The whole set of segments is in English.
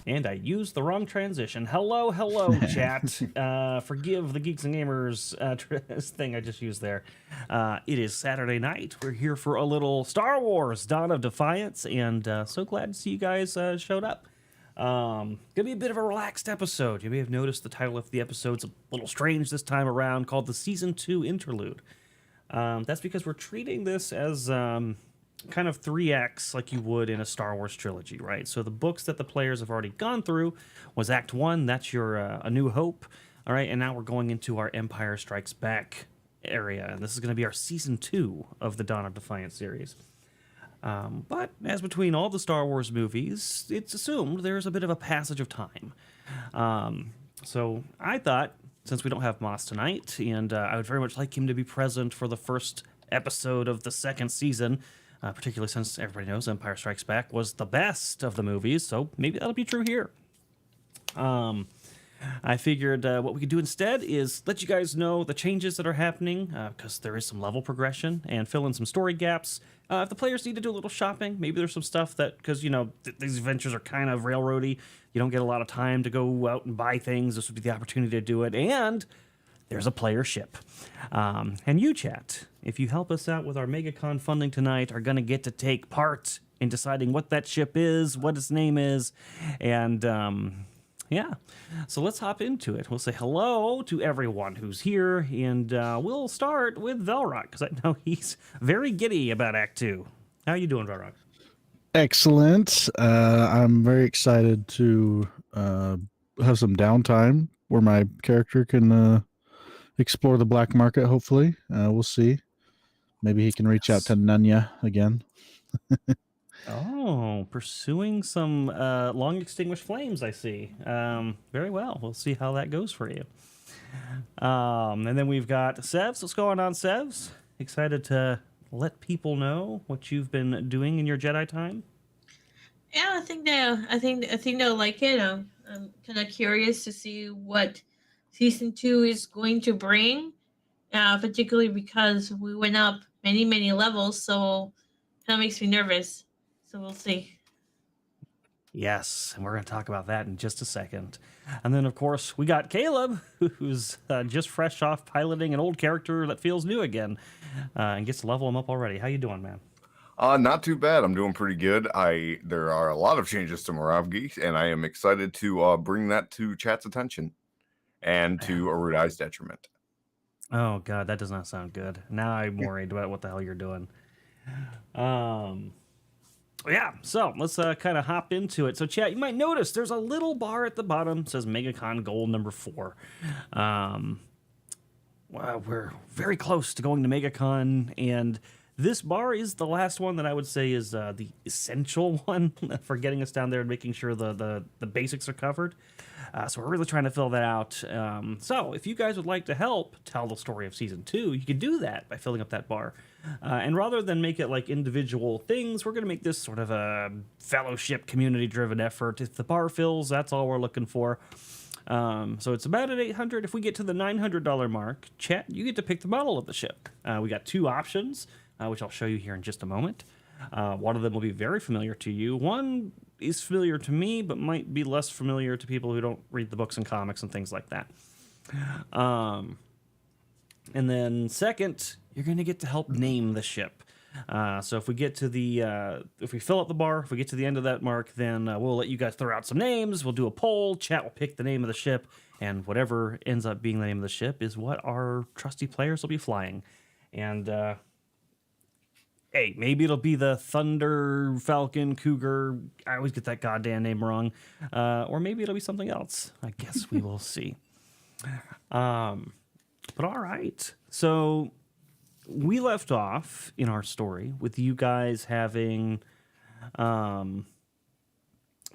And I used the wrong transition. Hello, chat. Forgive the Geeks and Gamers thing I just used there. It is Saturday night. We're here for a little Star Wars Dawn of Defiance, and so glad to see you guys showed up. Gonna be a bit of a relaxed episode. You may have noticed the title of the episode's a little strange this time around, called the Season 2 Interlude. That's because we're treating this as kind of 3x like you would in a Star Wars trilogy, right? So the books that the players have already gone through was Act 1, that's your A New Hope, all right? And now we're going into our Empire Strikes Back area, and this is going to be our Season 2 of the Dawn of Defiance series. But as between all the Star Wars movies, it's assumed there's a bit of a passage of time. So I thought, since we don't have Moss tonight, and I would very much like him to be present for the first episode of the second season, particularly since everybody knows Empire Strikes Back was the best of the movies, so maybe that'll be true here. I figured what we could do instead is let you guys know the changes that are happening, because there is some level progression, and fill in some story gaps. If the players need to do a little shopping, maybe there's some stuff that, because, you know, these adventures are kind of railroady, you don't get a lot of time to go out and buy things. This would be the opportunity to do it, and there's a player ship. And you, chat, if you help us out with our MegaCon funding tonight, are going to get to take part in deciding what that ship is, what its name is, and yeah. So let's hop into it. We'll say hello to everyone who's here, and we'll start with Velrock, because I know he's very giddy about Act 2. How you doing, Velrock? Excellent. I'm very excited to have some downtime where my character can explore the black market, hopefully. We'll see. Maybe he can reach out to Nunya again. Oh, pursuing some long extinguished flames, I see. Very well. We'll see how that goes for you. And then we've got Sevs. What's going on, Sevs? Excited to let people know what you've been doing in your Jedi time? Yeah, I think they'll like it. I'm kind of curious to see what season 2 is going to bring, particularly because we went up many levels, so kind of makes me nervous. So we'll see. Yes, and we're going to talk about that in just a second. And then, of course, we got Caleb, who's just fresh off piloting an old character that feels new again, and gets to level him up already. How you doing, man? Not too bad. I'm doing pretty good. There are a lot of changes to Moravgi, and I am excited to bring that to chat's attention and to Erudi's detriment. Oh god, that does not sound good. Now I'm worried about what the hell you're doing. Yeah, so let's kind of hop into it. So chat, you might notice there's a little bar at the bottom that says MegaCon goal number 4. Well, we're very close to going to MegaCon, and this bar is the last one that I would say is the essential one for getting us down there and making sure the basics are covered. So we're really trying to fill that out. So if you guys would like to help tell the story of Season 2, you can do that by filling up that bar. And rather than make it like individual things, we're going to make this sort of a fellowship, community-driven effort. If the bar fills, that's all we're looking for. So it's about at 800. If we get to the $900 mark, chat, you get to pick the model of the ship. We got 2 options, which I'll show you here in just a moment. One of them will be very familiar to you. One is familiar to me, but might be less familiar to people who don't read the books and comics and things like that. And then second, you're going to get to help name the ship. So if we get to if we fill up the bar, if we get to the end of that mark, then we'll let you guys throw out some names. We'll do a poll. Chat will pick the name of the ship, and whatever ends up being the name of the ship is what our trusty players will be flying. And hey, maybe it'll be the Thunder, Falcon, Cougar. I always get that goddamn name wrong. Or maybe it'll be something else. I guess we will see. But all right. So we left off in our story with you guys having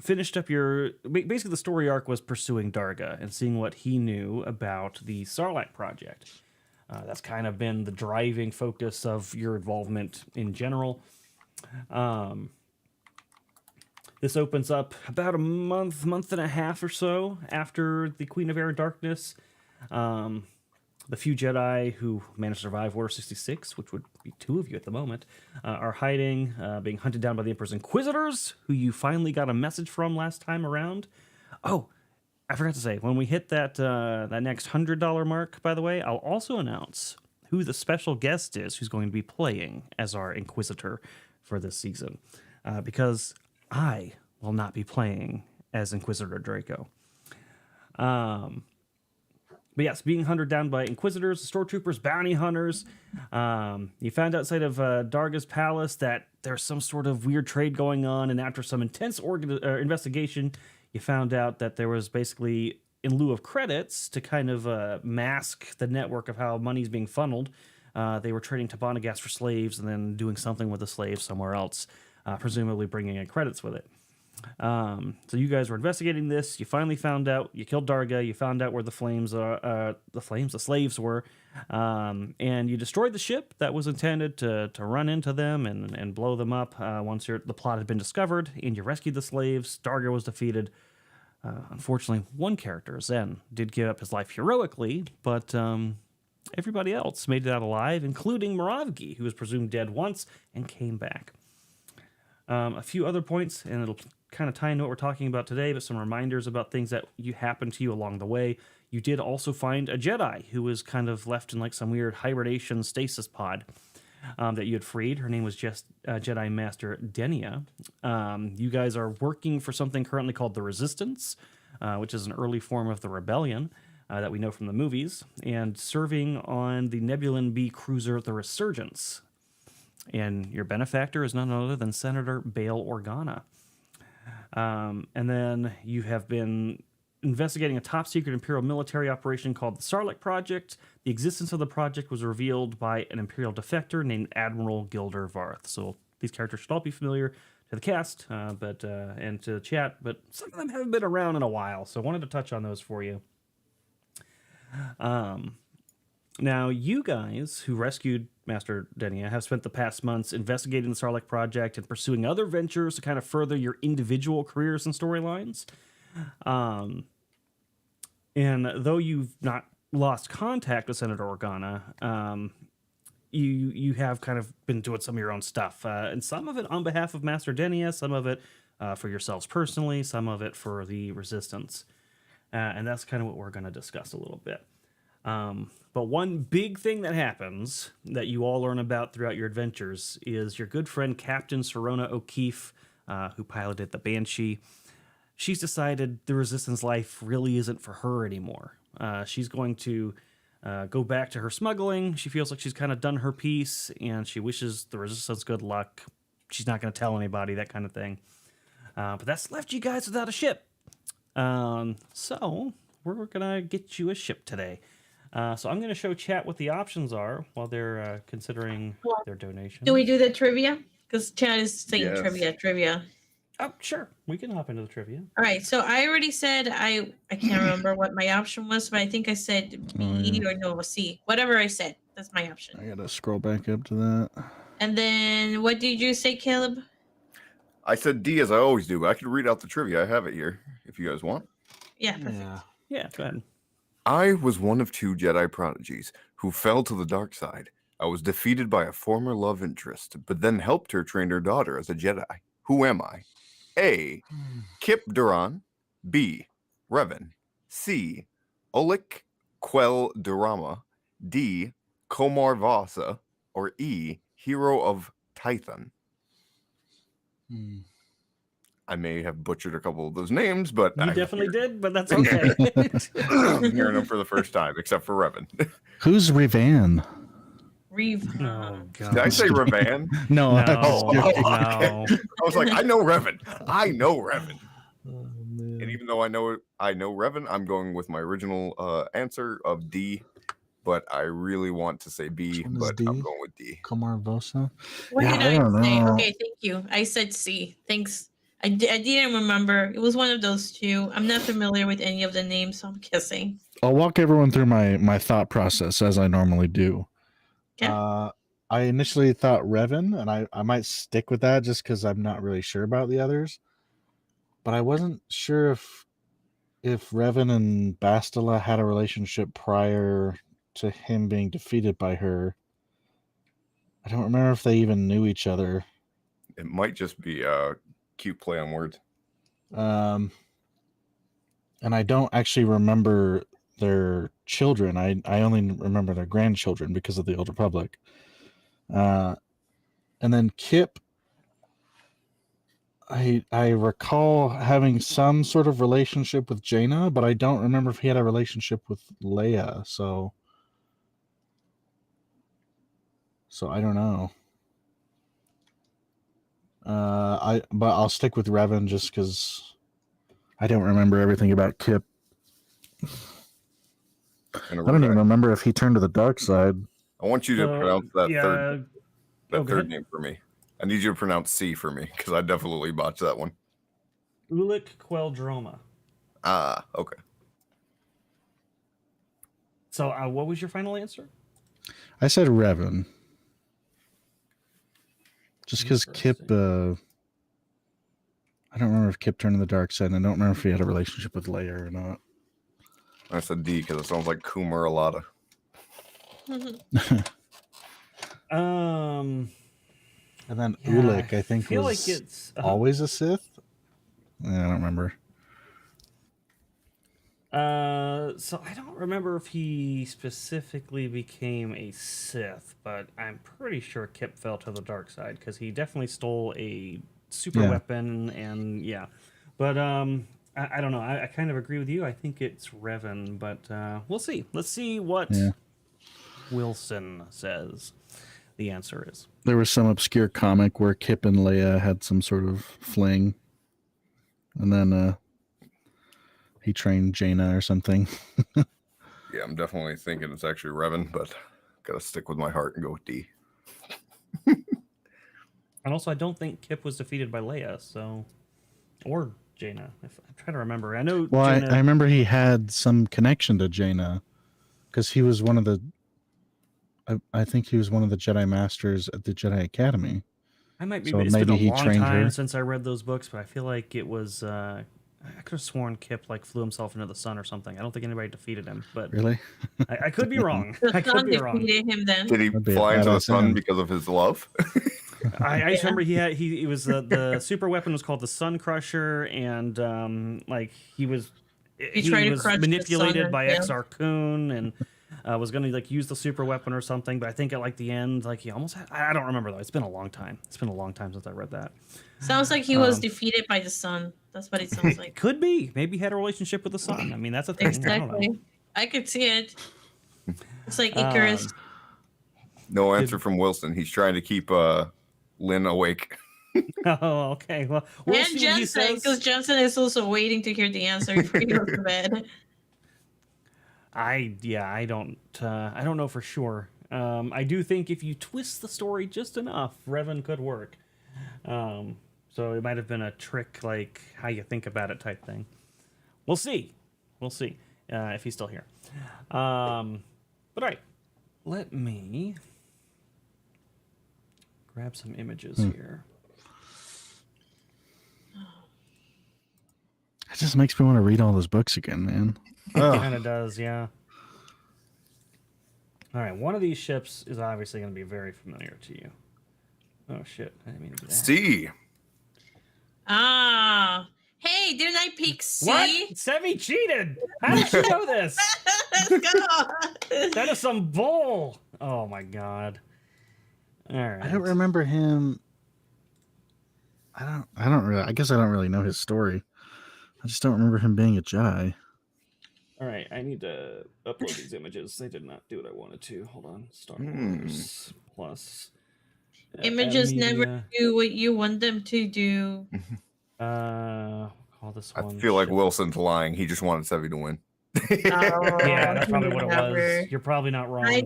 finished up your... Basically, the story arc was pursuing Darga and seeing what he knew about the Sarlacc project. That's kind of been the driving focus of your involvement in general. This opens up about a month and a half or so after the Queen of Air and Darkness The few Jedi who managed to survive Order 66, which would be 2 of you at the moment, are hiding, being hunted down by the Emperor's Inquisitors, who you finally got a message from last time around. Oh, I forgot to say, when we hit that next $100 mark, by the way, I'll also announce who the special guest is who's going to be playing as our Inquisitor for this season, because I will not be playing as Inquisitor Draco. But yes, being hunted down by Inquisitors, Stormtroopers, bounty hunters. You found outside of Darga's palace that there's some sort of weird trade going on, and after some intense investigation, you found out that there was basically, in lieu of credits, to kind of mask the network of how money's being funneled, they were trading Tabana gas for slaves and then doing something with the slaves somewhere else, presumably bringing in credits with it. So you guys were investigating this. You finally found out. You killed Darga. You found out where the slaves were, and you destroyed the ship that was intended to run into them and blow them up. Once the plot had been discovered, and you rescued the slaves. Darga was defeated. Unfortunately, one character, Zen, did give up his life heroically, but everybody else made it out alive, including Moravgi, who was presumed dead once and came back. A few other points, and it'll kind of tie into what we're talking about today, but some reminders about things that happened to you along the way. You did also find a Jedi who was kind of left in like some weird hibernation stasis pod that you had freed. Her name was just Jedi Master Denia. You guys are working for something currently called the Resistance, which is an early form of the rebellion that we know from the movies, and serving on the Nebulan B cruiser, the Resurgence. And your benefactor is none other than Senator Bail Organa. And then you have been investigating a top-secret Imperial military operation called the Sarlacc Project. The existence of the project was revealed by an Imperial defector named Admiral Gilder Varth. So these characters should all be familiar to the cast and to the chat, but some of them haven't been around in a while, so I wanted to touch on those for you. Now, you guys who rescued Master Denia have spent the past months investigating the Sarlacc Project and pursuing other ventures to kind of further your individual careers and storylines. And though you've not lost contact with Senator Organa, you have kind of been doing some of your own stuff. And some of it on behalf of Master Denia, some of it for yourselves personally, some of it for the Resistance. And that's kind of what we're going to discuss a little bit. But one big thing that happens that you all learn about throughout your adventures is your good friend Captain Serona O'Keefe, who piloted the Banshee. She's decided the Resistance life really isn't for her anymore. She's going to go back to her smuggling. She feels like she's kind of done her piece, and she wishes the Resistance good luck. She's not going to tell anybody, that kind of thing. But that's left you guys without a ship. So we're going to get you a ship today. So I'm going to show chat what the options are while they're considering their donation. Do we do the trivia? Because chat is saying Yes. trivia. Oh, sure. We can hop into the trivia. All right. So I already said I can't remember what my option was, but I think I said B or no, C. Whatever I said, that's my option. I gotta scroll back up to that. And then what did you say, Caleb? I said D as I always do, but I can read out the trivia. I have it here if you guys want. Yeah, perfect. Yeah, go ahead. I was one of 2 Jedi prodigies who fell to the dark side. I was defeated by a former love interest, but then helped her train her daughter as a Jedi. Who am I? A. Kip Duran. B. Revan. C. Olik Quel Durama. D. Komar Vasa. Or E. Hero of Tython. I may have butchered a couple of those names, but You definitely did, but that's okay. I'm hearing them for the first time, except for Revan. Who's Revan? Reeve. Oh, God. Did I say Revan? No, No, I was joking. no. I was like, I know Revan. I know Revan. Oh, man. And even though I know Revan, I'm going with my original answer of D. But I really want to say B, Which one is but D? I'm going with D. Komar Vosa? What Yeah, did I I don't say? know. Okay, thank you. I said C. Thanks. I didn't remember. It was one of those 2. I'm not familiar with any of the names, so I'm guessing. I'll walk everyone through my thought process as I normally do. Okay. I initially thought Revan, and I might stick with that just because I'm not really sure about the others. But I wasn't sure if Revan and Bastila had a relationship prior to him being defeated by her. I don't remember if they even knew each other. It might just be cute play on words. And I don't actually remember their children. I only remember their grandchildren because of the Old Republic. And then Kip, I recall having some sort of relationship with Jaina, but I don't remember if he had a relationship with Leia. So I don't know. But I'll stick with Revan just because I don't remember everything about Kip. I don't even remember if he turned to the dark side. I want you to pronounce that third ahead. name for me. I need you to pronounce C for me because I definitely botched that one. Ulic Queldroma. Ah, okay. So what was your final answer? I said Revan. Just because Kip, I don't remember if Kip turned to the dark side, and I don't remember if he had a relationship with Leia or not. I said D because it sounds like Kumar Alada. And then Yeah, Ulic, I think, feel was like it's always a Sith. I don't remember. So I don't remember if he specifically became a Sith, but I'm pretty sure Kip fell to the dark side because he definitely stole a super weapon, and But I don't know. I kind of agree with you. I think it's Revan, but we'll see. Let's see what Wilson says the answer is. There was some obscure comic where Kip and Leia had some sort of fling, and then he trained Jaina or something. Yeah, I'm definitely thinking it's actually Revan, but gotta stick with my heart and go with D. And also, I don't think Kip was defeated by Leia, so or Jaina. If I'm trying to remember, I know. Well, Jaina... I remember he had some connection to Jaina because he was one of the. I think he was one of the Jedi Masters at the Jedi Academy. I might be. So It's maybe been a he long trained time her. since I read those books, but I feel like it was. I could have sworn Kip flew himself into the sun or something. I don't think anybody defeated him, but Really, I could be wrong. The I could sun be wrong. defeated him then. Did he fly into the sun because of his love? I just remember he was the super weapon was called the Sun Crusher, and he was manipulated by Exar Kun and was going to use the super weapon or something. But I think at the end, he almost had, I don't remember though. It's been a long time. It's been a long time since I read that. Sounds like he was defeated by the sun. That's what it sounds like. Could be. Maybe he had a relationship with the sun. I mean, that's a thing. Exactly. I could see it. It's like Icarus. No answer from Wilson. He's trying to keep Lynn awake. Oh, okay. Well, we'll and Jensen, because Jensen is also waiting to hear the answer before he goes to bed. I don't know for sure. I do think if you twist the story just enough, Revan could work. So it might have been a trick, how you think about it type thing. We'll see. If he's still here. But all right, let me grab some images here. it just makes me want to read all those books again, man. It kind of does, yeah. All right, one of these ships is obviously going to be very familiar to you. Oh shit! I didn't mean to do that. C. Ah. Hey, didn't I pick C? What? Sevvy cheated! How did you know this? Let's go. That is some bull! Oh my god. Alright. I don't remember him. I don't really. I guess I don't really know his story. I just don't remember him being a Jedi. Alright, I need to upload these images. They did not do what I wanted to. Hold on. Star Wars Plus. Images never do what you want them to do. Call this one. I feel like Wilson's lying. He just wanted Sevvy to win. Yeah, that's probably what it was. You're probably not wrong.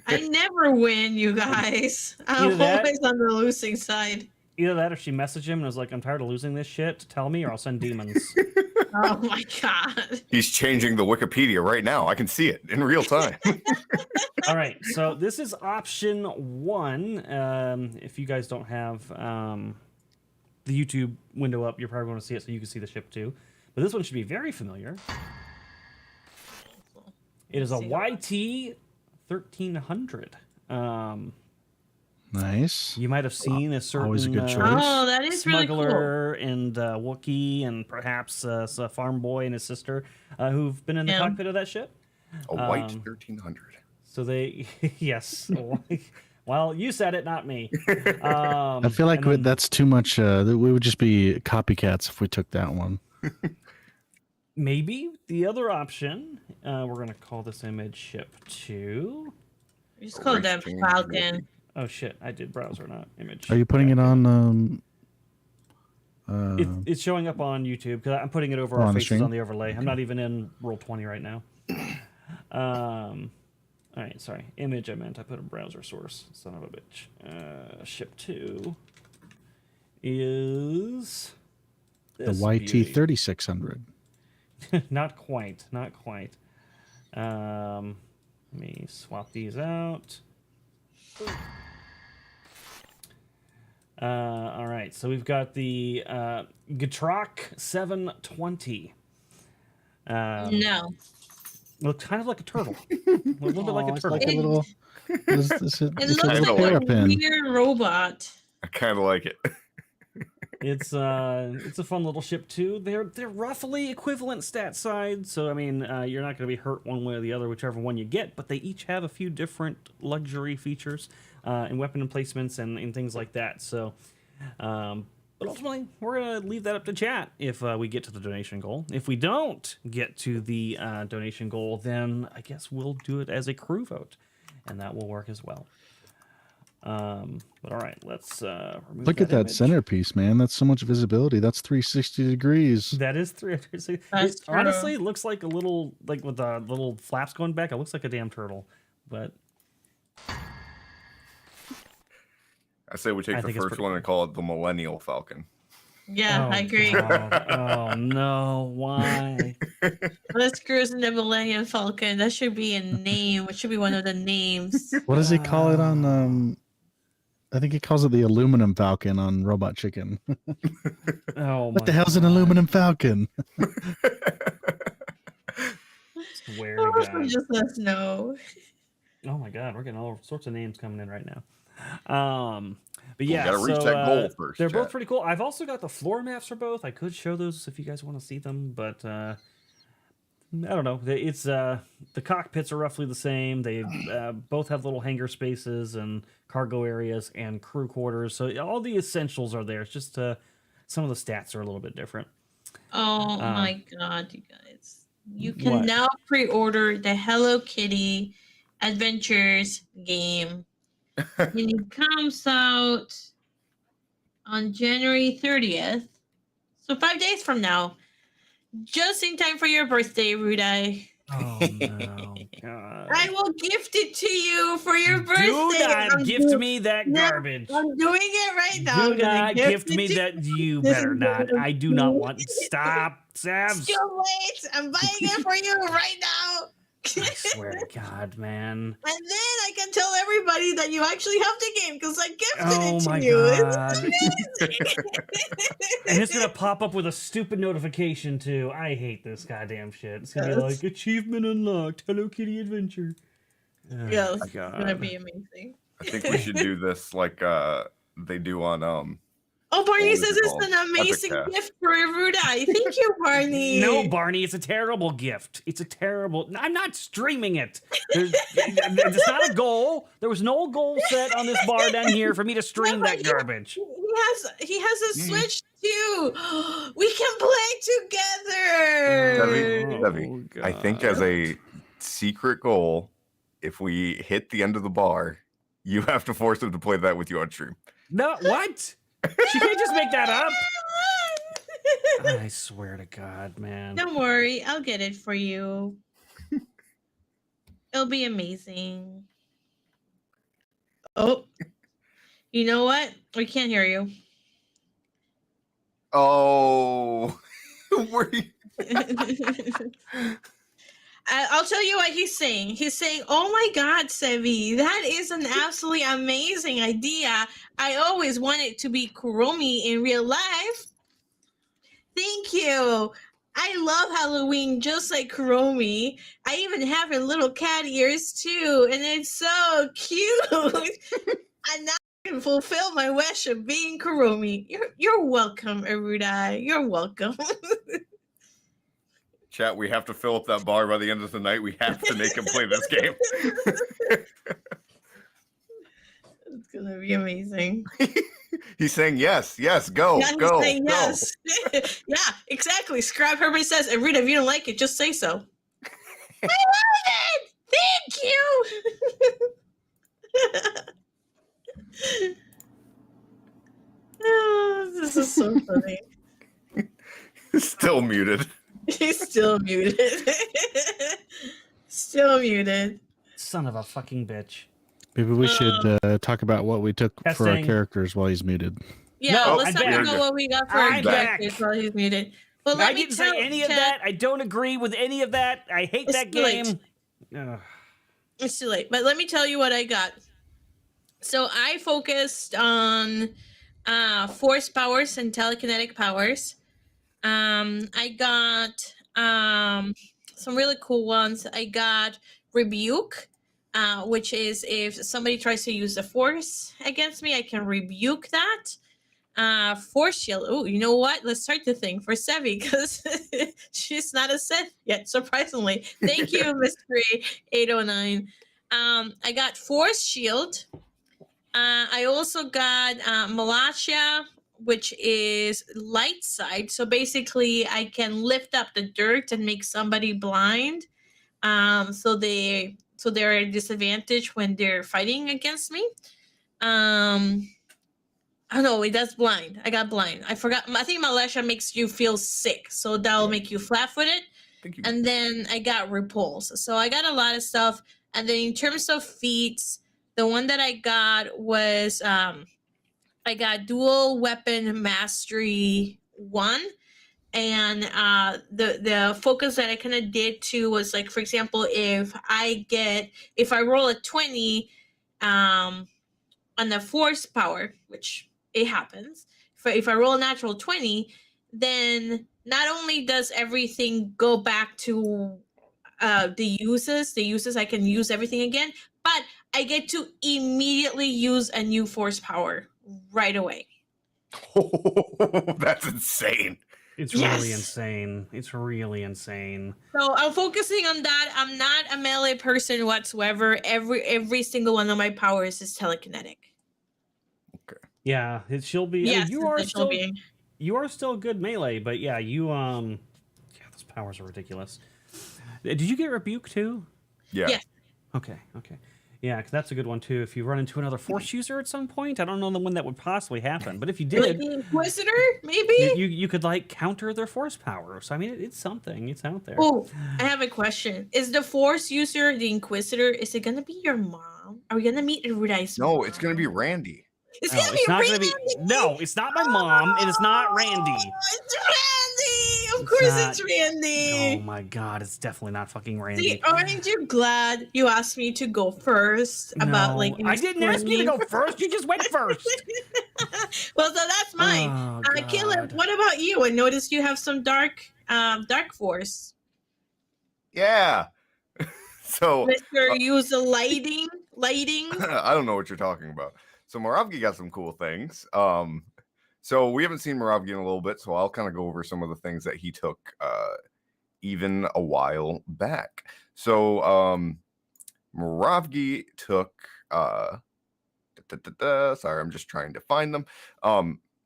I never win, you guys. I'm always on the losing side. Either that or she messaged him and was like, I'm tired of losing this shit. Tell me or I'll send demons. Oh my god. He's changing the Wikipedia right now. I can see it in real time. All right, so this is option 1. If you guys don't have the YouTube window up, you're probably going to see it so you can see the ship too. But this one should be very familiar. It is a YT 1300. Nice. You might have seen a certain Always a good choice. Oh, that is really cool. smuggler and Wookiee and perhaps a farm boy and his sister who've been in the Yeah. cockpit of that ship. A white 1300. So they, yes. Well, you said it, not me. I feel like and then- that's too much. We would just be copycats if we took that one. maybe the other option, we're going to call this image ship 2. We just call them Racing Falcon. Oh, shit. I did browser, not image. Are you putting it on? It's showing up on YouTube because I'm putting it over on our the faces stream? on the overlay. I'm not even in Roll20 right now. All right, sorry. Image I meant. I put a browser source. Son of a bitch. Ship 2 is The this YT beauty. 3600. Not quite. Not quite. Let me swap these out. All right, so we've got the Gatroc 720. No. Looks kind of like a turtle. A little bit like a it's turtle. like a little. It's a It looks little like a hairpin. weird robot. I kind of like it. It's a fun little ship too. They're roughly equivalent stat side, so I mean you're not going to be hurt one way or the other, whichever one you get. But they each have a few different luxury features and weapon emplacements and things like that. So, but ultimately we're going to leave that up to chat if we get to the donation goal. If we don't get to the donation goal, then I guess we'll do it as a crew vote, and that will work as well. But all right, let's remove Look at that image. centerpiece, man. That's so much visibility. That's 360 degrees. That is 360. That's It true. honestly looks like a little, like with the little flaps going back. It looks like a damn turtle. But I say we take I the think it's first pretty one and call it the Millennial Falcon. Yeah, I agree. God. Oh no! Why? Let's cruise in the Millennium Falcon. That should be a name. It should be one of the names. What does he call it on? I think he calls it the aluminum falcon on Robot Chicken. Oh What my the hell's an God. aluminum falcon? Swear to God. Just let us know. Oh my God, we're getting all sorts of names coming in right now. But yeah, gotta reach so, that goal first, they're both chat. pretty cool. I've also got the floor maps for both. I could show those if you guys want to see them, but I don't know. It's the cockpits are roughly the same. They both have little hangar spaces and cargo areas and crew quarters. So all the essentials are there. It's just some of the stats are a little bit different. Oh my God, you guys. You can What? now pre-order the Hello Kitty Adventures game. And it comes out on January 30th. So 5 days from now. Just in time for your birthday, Erudi. Oh no, God. I will gift it to you for your birthday. Do not I'm gift do- me that No, garbage. I'm doing it right now. Do I'm gonna not gift it me to that. You This better is not. gonna I do not want. be- Stop, It's Savs. too late. I'm buying it for you right now. I swear to God, man. And then I can tell everybody that you actually have the game because I gifted Oh it to my you. God. It's And it's gonna pop up with a stupid notification too. I hate this goddamn shit. It's gonna be Yes. like achievement unlocked, Hello Kitty adventure. Oh, yes, it's God. gonna be amazing. I think we should do this like they do on Oh, Barney What is says it it's called? an amazing Epicast. gift for Erudi. Thank you, Barney. No, Barney, it's a terrible gift. It's a terrible. I'm not streaming it. It's not a goal. There was no goal set on this bar down here for me to stream but that he- garbage. He has a Mm. Switch too. We can play together. Sevvy, I think as a secret goal, if we hit the end of the bar, you have to force him to play that with you on stream. No, what? She can't just make that up. I swear to God, man. Don't worry, I'll get it for you. It'll be amazing. Oh, you know what? We can't hear you. Oh, were you? I'll tell you what he's saying. He's saying, "Oh my God, Sevvy, that is an absolutely amazing idea. I always wanted to be Kuromi in real life. Thank you. I love Halloween just like Kuromi. I even have her little cat ears too, and it's so cute. And now I can fulfill my wish of being Kuromi. You're welcome, Erudi. You're welcome. Chat, we have to fill up that bar by the end of the night. We have to make him play this game. It's gonna be amazing. He's saying yes, go, Yeah, he's go, saying go. yes. Yeah, exactly. Scrap Herbert says, Erudi, if you don't like it, just say so. I love it! Thank you! Oh, this is so funny. Still muted. He's still muted. Still muted. Son of a fucking bitch. Maybe we should talk about what we took for our Testing. characters while he's muted. Yeah, No, let's I'm talk back. about what we got for I'm our back. characters while he's muted. Well, I didn't say any of that. I don't agree with any of that. I hate It's that too late. game. Ugh. It's too late, but let me tell you what I got. So I focused on force powers and telekinetic powers. I got some really cool ones. I got rebuke, which is if somebody tries to use the force against me, I can rebuke that. Force shield. Oh, you know what? Let's start the thing for Sevvy because she's not a Sith yet, surprisingly. Thank you, Mystery 809. I got force shield. I also got Malacia, which is light side. So basically, I can lift up the dirt and make somebody blind. So they're at a disadvantage when they're fighting against me. Oh no, it does blind. I got blind. I forgot. I think Malacia makes you feel sick, so that'll make you flat-footed. Thank you. And then I got repulse. So I got a lot of stuff. And then in terms of feats, the one that I got was I got dual weapon mastery 1. And the focus that I kind of did too was like, for example, if I roll a 20 on the force power, which it happens, if I roll a natural 20, then not only does everything go back to the uses, I can use everything again, but I get to immediately use a new force power right away. That's insane. It's Yes. really insane. It's really insane. So I'm focusing on that. I'm not a melee person whatsoever. Every single one of my powers is telekinetic. Yeah, she'll be. Yes, I mean, being. you are still good melee, but yeah, yeah, those powers are ridiculous. Did you get rebuke too? Yeah. Yes. Okay. Yeah, because that's a good one too. If you run into another force user at some point, I don't know when that would possibly happen, but if you Like did, the Inquisitor, maybe? you could like counter their force power. So I mean, it's something. It's out there. Oh, I have a question. Is the Force user the Inquisitor? Is it gonna be your mom? Are we gonna meet Erudi's mom? No, it's gonna be Randy. It's No, gonna it's be not Randy. gonna be. No, it's not my mom. It is not Randy. It's Randy. Of It's course, not- it's Oh Randy. my god, it's definitely not fucking See, Randy. aren't you glad you asked me to go first about No, like? I didn't ask you to go first. You just went first. Well, so that's mine. Oh, Caleb, God. what about you? I noticed you have some dark force. Yeah. So Mister, use the lighting. I don't know what you're talking about. So Moravgi got some cool things. So we haven't seen Moravgi in a little bit, so I'll kind of go over some of the things that he took even a while back. So Moravgi took sorry, I'm just trying to find them.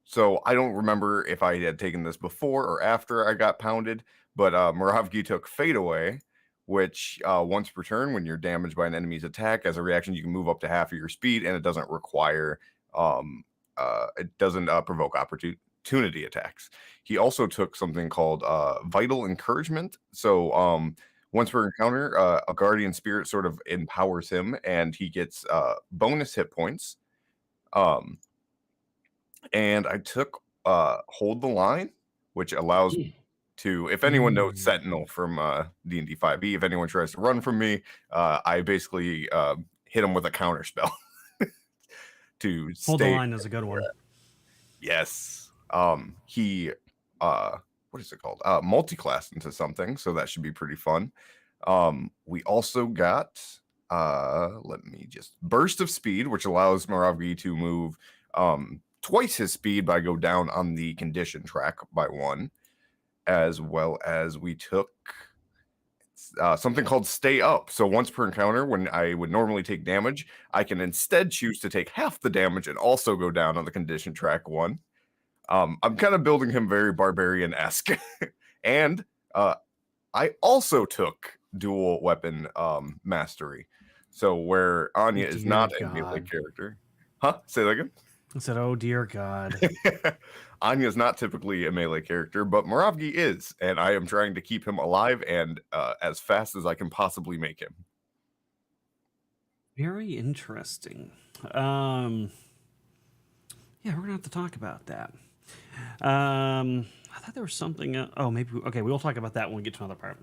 So I don't remember if I had taken this before or after I got pounded, but Moravgi took Fade Away, which once per turn, when you're damaged by an enemy's attack, as a reaction, you can move up to half of your speed, and it doesn't require, it doesn't provoke opportunity attacks. He also took something called Vital Encouragement. So once per encounter, a Guardian Spirit sort of empowers him, and he gets bonus hit points. And I took Hold the Line, which allows to, if anyone knows Sentinel from D&D 5e, if anyone tries to run from me, I basically hit him with a counter spell to Hold the stay. line is a good one. Yes. He what is it called? Multi-class into something, so that should be pretty fun. We also got let me just burst of speed, which allows Moravgi to move twice his speed by go down on the condition track by 1, as well as we took something called stay up. So once per encounter, when I would normally take damage, I can instead choose to take half the damage and also go down on the condition track 1. I'm kind of building him very barbarian-esque. And I also took dual weapon mastery. So where Anya is Dear not a God. melee character. Huh? Say that again? I said, oh, dear God. Anya is not typically a melee character, but Moravgi is, and I am trying to keep him alive and as fast as I can possibly make him. Very interesting. Yeah, we're gonna have to talk about that. I thought there was something. Maybe. Okay, we'll talk about that when we get to another part.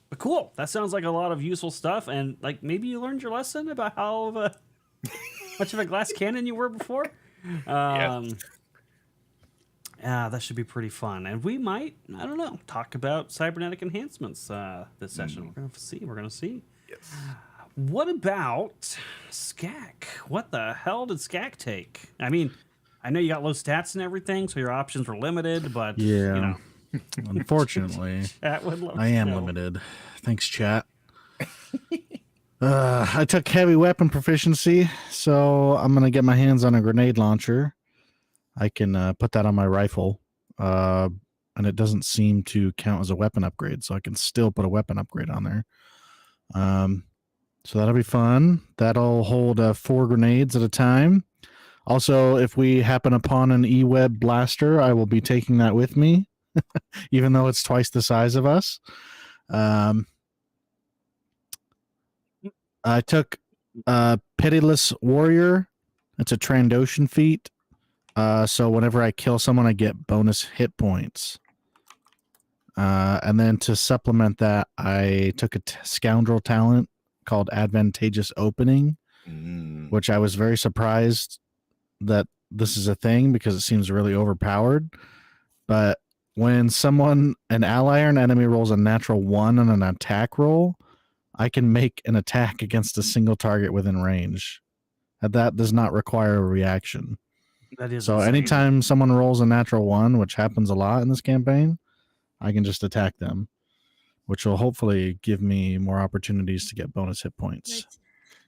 But cool. That sounds like a lot of useful stuff, and like maybe you learned your lesson about how much of a glass cannon you were before. Yeah, that should be pretty fun, and we might, I don't know, talk about cybernetic enhancements this session. We're gonna see. Yes. What about Skak? What the hell did Skak take? I mean, I know you got low stats and everything, so your options were limited, but Yeah. you know, Unfortunately, Chat would love I to am know. limited. Thanks, chat. I took heavy weapon proficiency, so I'm gonna get my hands on a grenade launcher. I can put that on my rifle, and it doesn't seem to count as a weapon upgrade, so I can still put a weapon upgrade on there. So that'll be fun. That'll hold 4 grenades at a time. Also, if we happen upon an E-Web blaster, I will be taking that with me, even though it's twice the size of us. I took Pitiless Warrior. It's a Trandoshan feat. So whenever I kill someone, I get bonus hit points. And then to supplement that, I took a Scoundrel talent called Advantageous Opening, which I was very surprised that this is a thing because it seems really overpowered. But when an ally or an enemy rolls a natural 1 on an attack roll, I can make an attack against a single target within range. And that does not require a reaction. That is So insane. anytime someone rolls a natural 1, which happens a lot in this campaign, I can just attack them, which will hopefully give me more opportunities to get bonus hit points.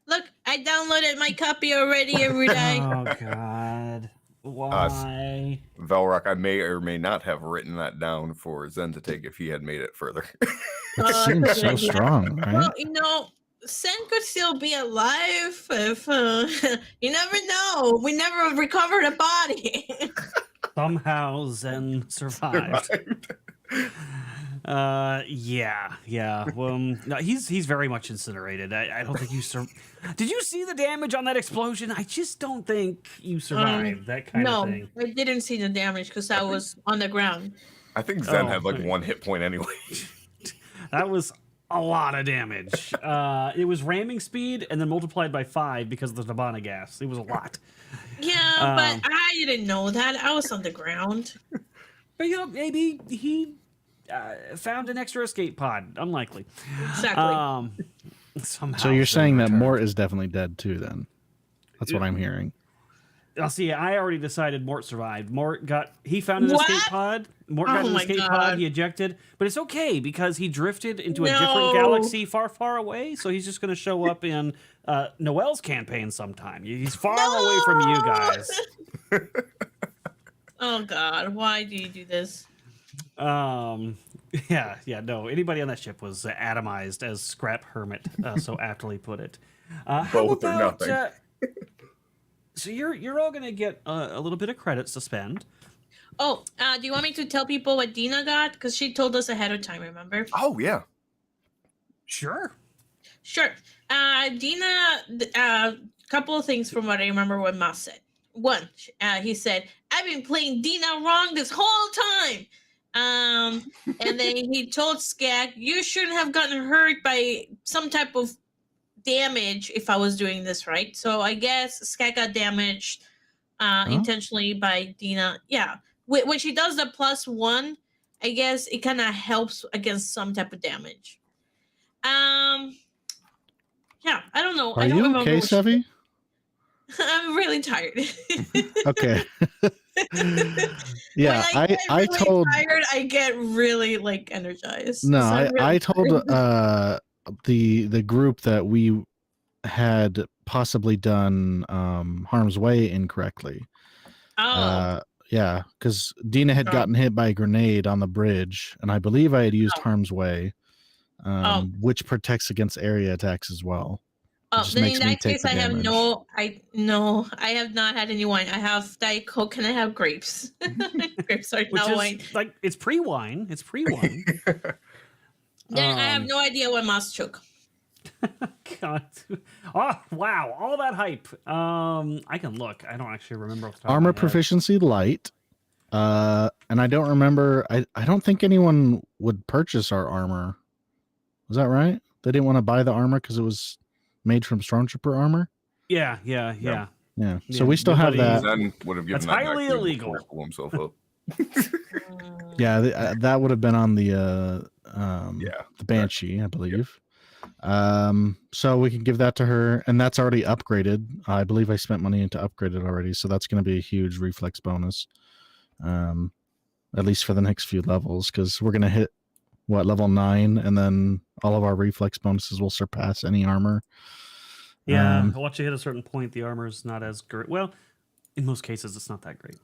Look, I downloaded my copy already, Erudi. Oh God, why? Velrock, I may or may not have written that down for Zen to take if he had made it further. It seems so strong, right? Well, you know, Sen could still be alive if you never know. We never recovered a body. Somehow Zen survived. Yeah. Well, no, he's very much incinerated. I don't think you Did you see the damage on that explosion? I just don't think you survived that kind of thing. No, I didn't see the damage because I was on the ground. I think Zen Oh, had like okay. 1 hit point anyway. That was a lot of damage. It was ramming speed and then multiplied by 5 because of the Tabana gas. It was a lot. Yeah, but I didn't know that. I was on the ground. But you know, maybe he found an extra escape pod. Unlikely. Exactly. Somehow. So you're saying that returned. Mort is definitely dead too, then? That's what I'm hearing. I'll see. I already decided Mort survived. He found an escape What? pod. Mort got Oh an my escape God. pod. He ejected, but it's okay because he drifted into a different No. galaxy far, far away. So he's just going to show up in Noel's campaign sometime. He's far away from you guys. Oh God, why do you do this? Yeah. No. Anybody on that ship was atomized, as Scrap Hermit so aptly put it. How Both or about, nothing. So you're all going to get a little bit of credits to spend. Oh, do you want me to tell people what Dina got? Because she told us ahead of time, remember? Oh, yeah. Sure. Sure. Dina, couple of things from what I remember what Mas said. One, he said, I've been playing Dina wrong this whole time. And then he told Skak, you shouldn't have gotten hurt by some type of damage if I was doing this right. So I guess Skak got damaged intentionally by Dina. Yeah. When she does the +1 I guess it kind of helps against some type of damage. Yeah, I don't know. Are I don't you remember. okay, Sevvy? I'm really tired. Okay. When I get I really told tired, I get really like energized. no, So I'm really I told tired. the group that we had possibly done Harm's Way incorrectly. Oh, Yeah, because Dina had oh, gotten hit by a grenade on the bridge, and I believe I had used Harm's Way, oh, which protects against area attacks as well. It oh. just Then makes in me that take case, the I have damage. I have not had any wine. I have Diet Coke and I have grapes. Grapes are Which not is wine. like it's pre-wine. It's pre-wine. Then I have no idea what Mas took. God. Oh wow! All that hype. I can look. I don't actually remember off the top Armor of my head. proficiency light. And I don't remember. I don't think anyone would purchase our armor. Was that right? They didn't want to buy the armor because it was made from Stormtrooper armor. Yeah. Yeah. So Yeah, we still have nobody- that. Then would have given That's that back highly to him illegal. before he pulled himself up. Yeah, that would have been on the Yeah, the Banshee, I believe. So we can give that to her, and that's already upgraded. I believe I spent money to upgrade it already, so that's going to be a huge reflex bonus. At least for the next few levels, because we're going to hit level 9, and then all of our reflex bonuses will surpass any armor. Yeah. Once you hit a certain point, the armor's not as great. Well, in most cases, it's not that great.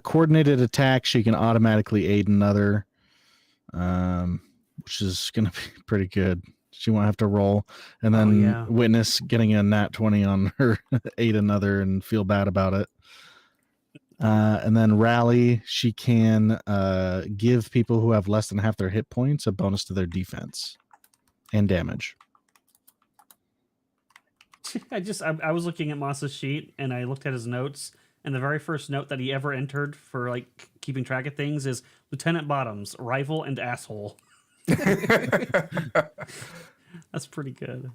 Coordinated attack, she can automatically aid another, which is going to be pretty good. She won't have to roll and then witness getting a nat 20 on her aid another and feel bad about it. And then rally, she can give people who have less than half their hit points a bonus to their defense and damage. I was looking at Moss's sheet and I looked at his notes, and the very first note that he ever entered for like keeping track of things is Lieutenant Bottoms, rival and asshole. That's pretty good.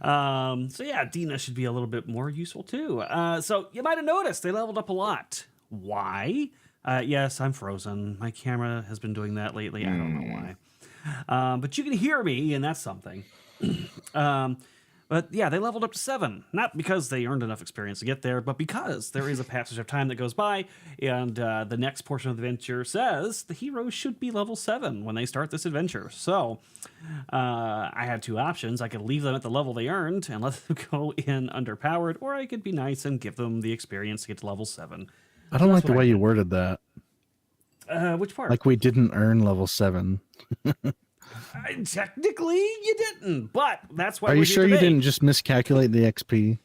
So yeah, Dina should be a little bit more useful too. So you might have noticed they leveled up a lot. Why? Yes, I'm frozen. My camera has been doing that lately. I don't know why. But you can hear me, and that's something. But yeah, they leveled up to 7, not because they earned enough experience to get there, but because there is a passage of time that goes by, and the next portion of the adventure says the heroes should be level 7 when they start this adventure. So I had 2 options. I could leave them at the level they earned and let them go in underpowered, or I could be nice and give them the experience to get to level 7. I don't like the way you worded that. Which part? Like we didn't earn level 7. Technically, you didn't, but that's why. Are you sure you didn't just miscalculate the XP?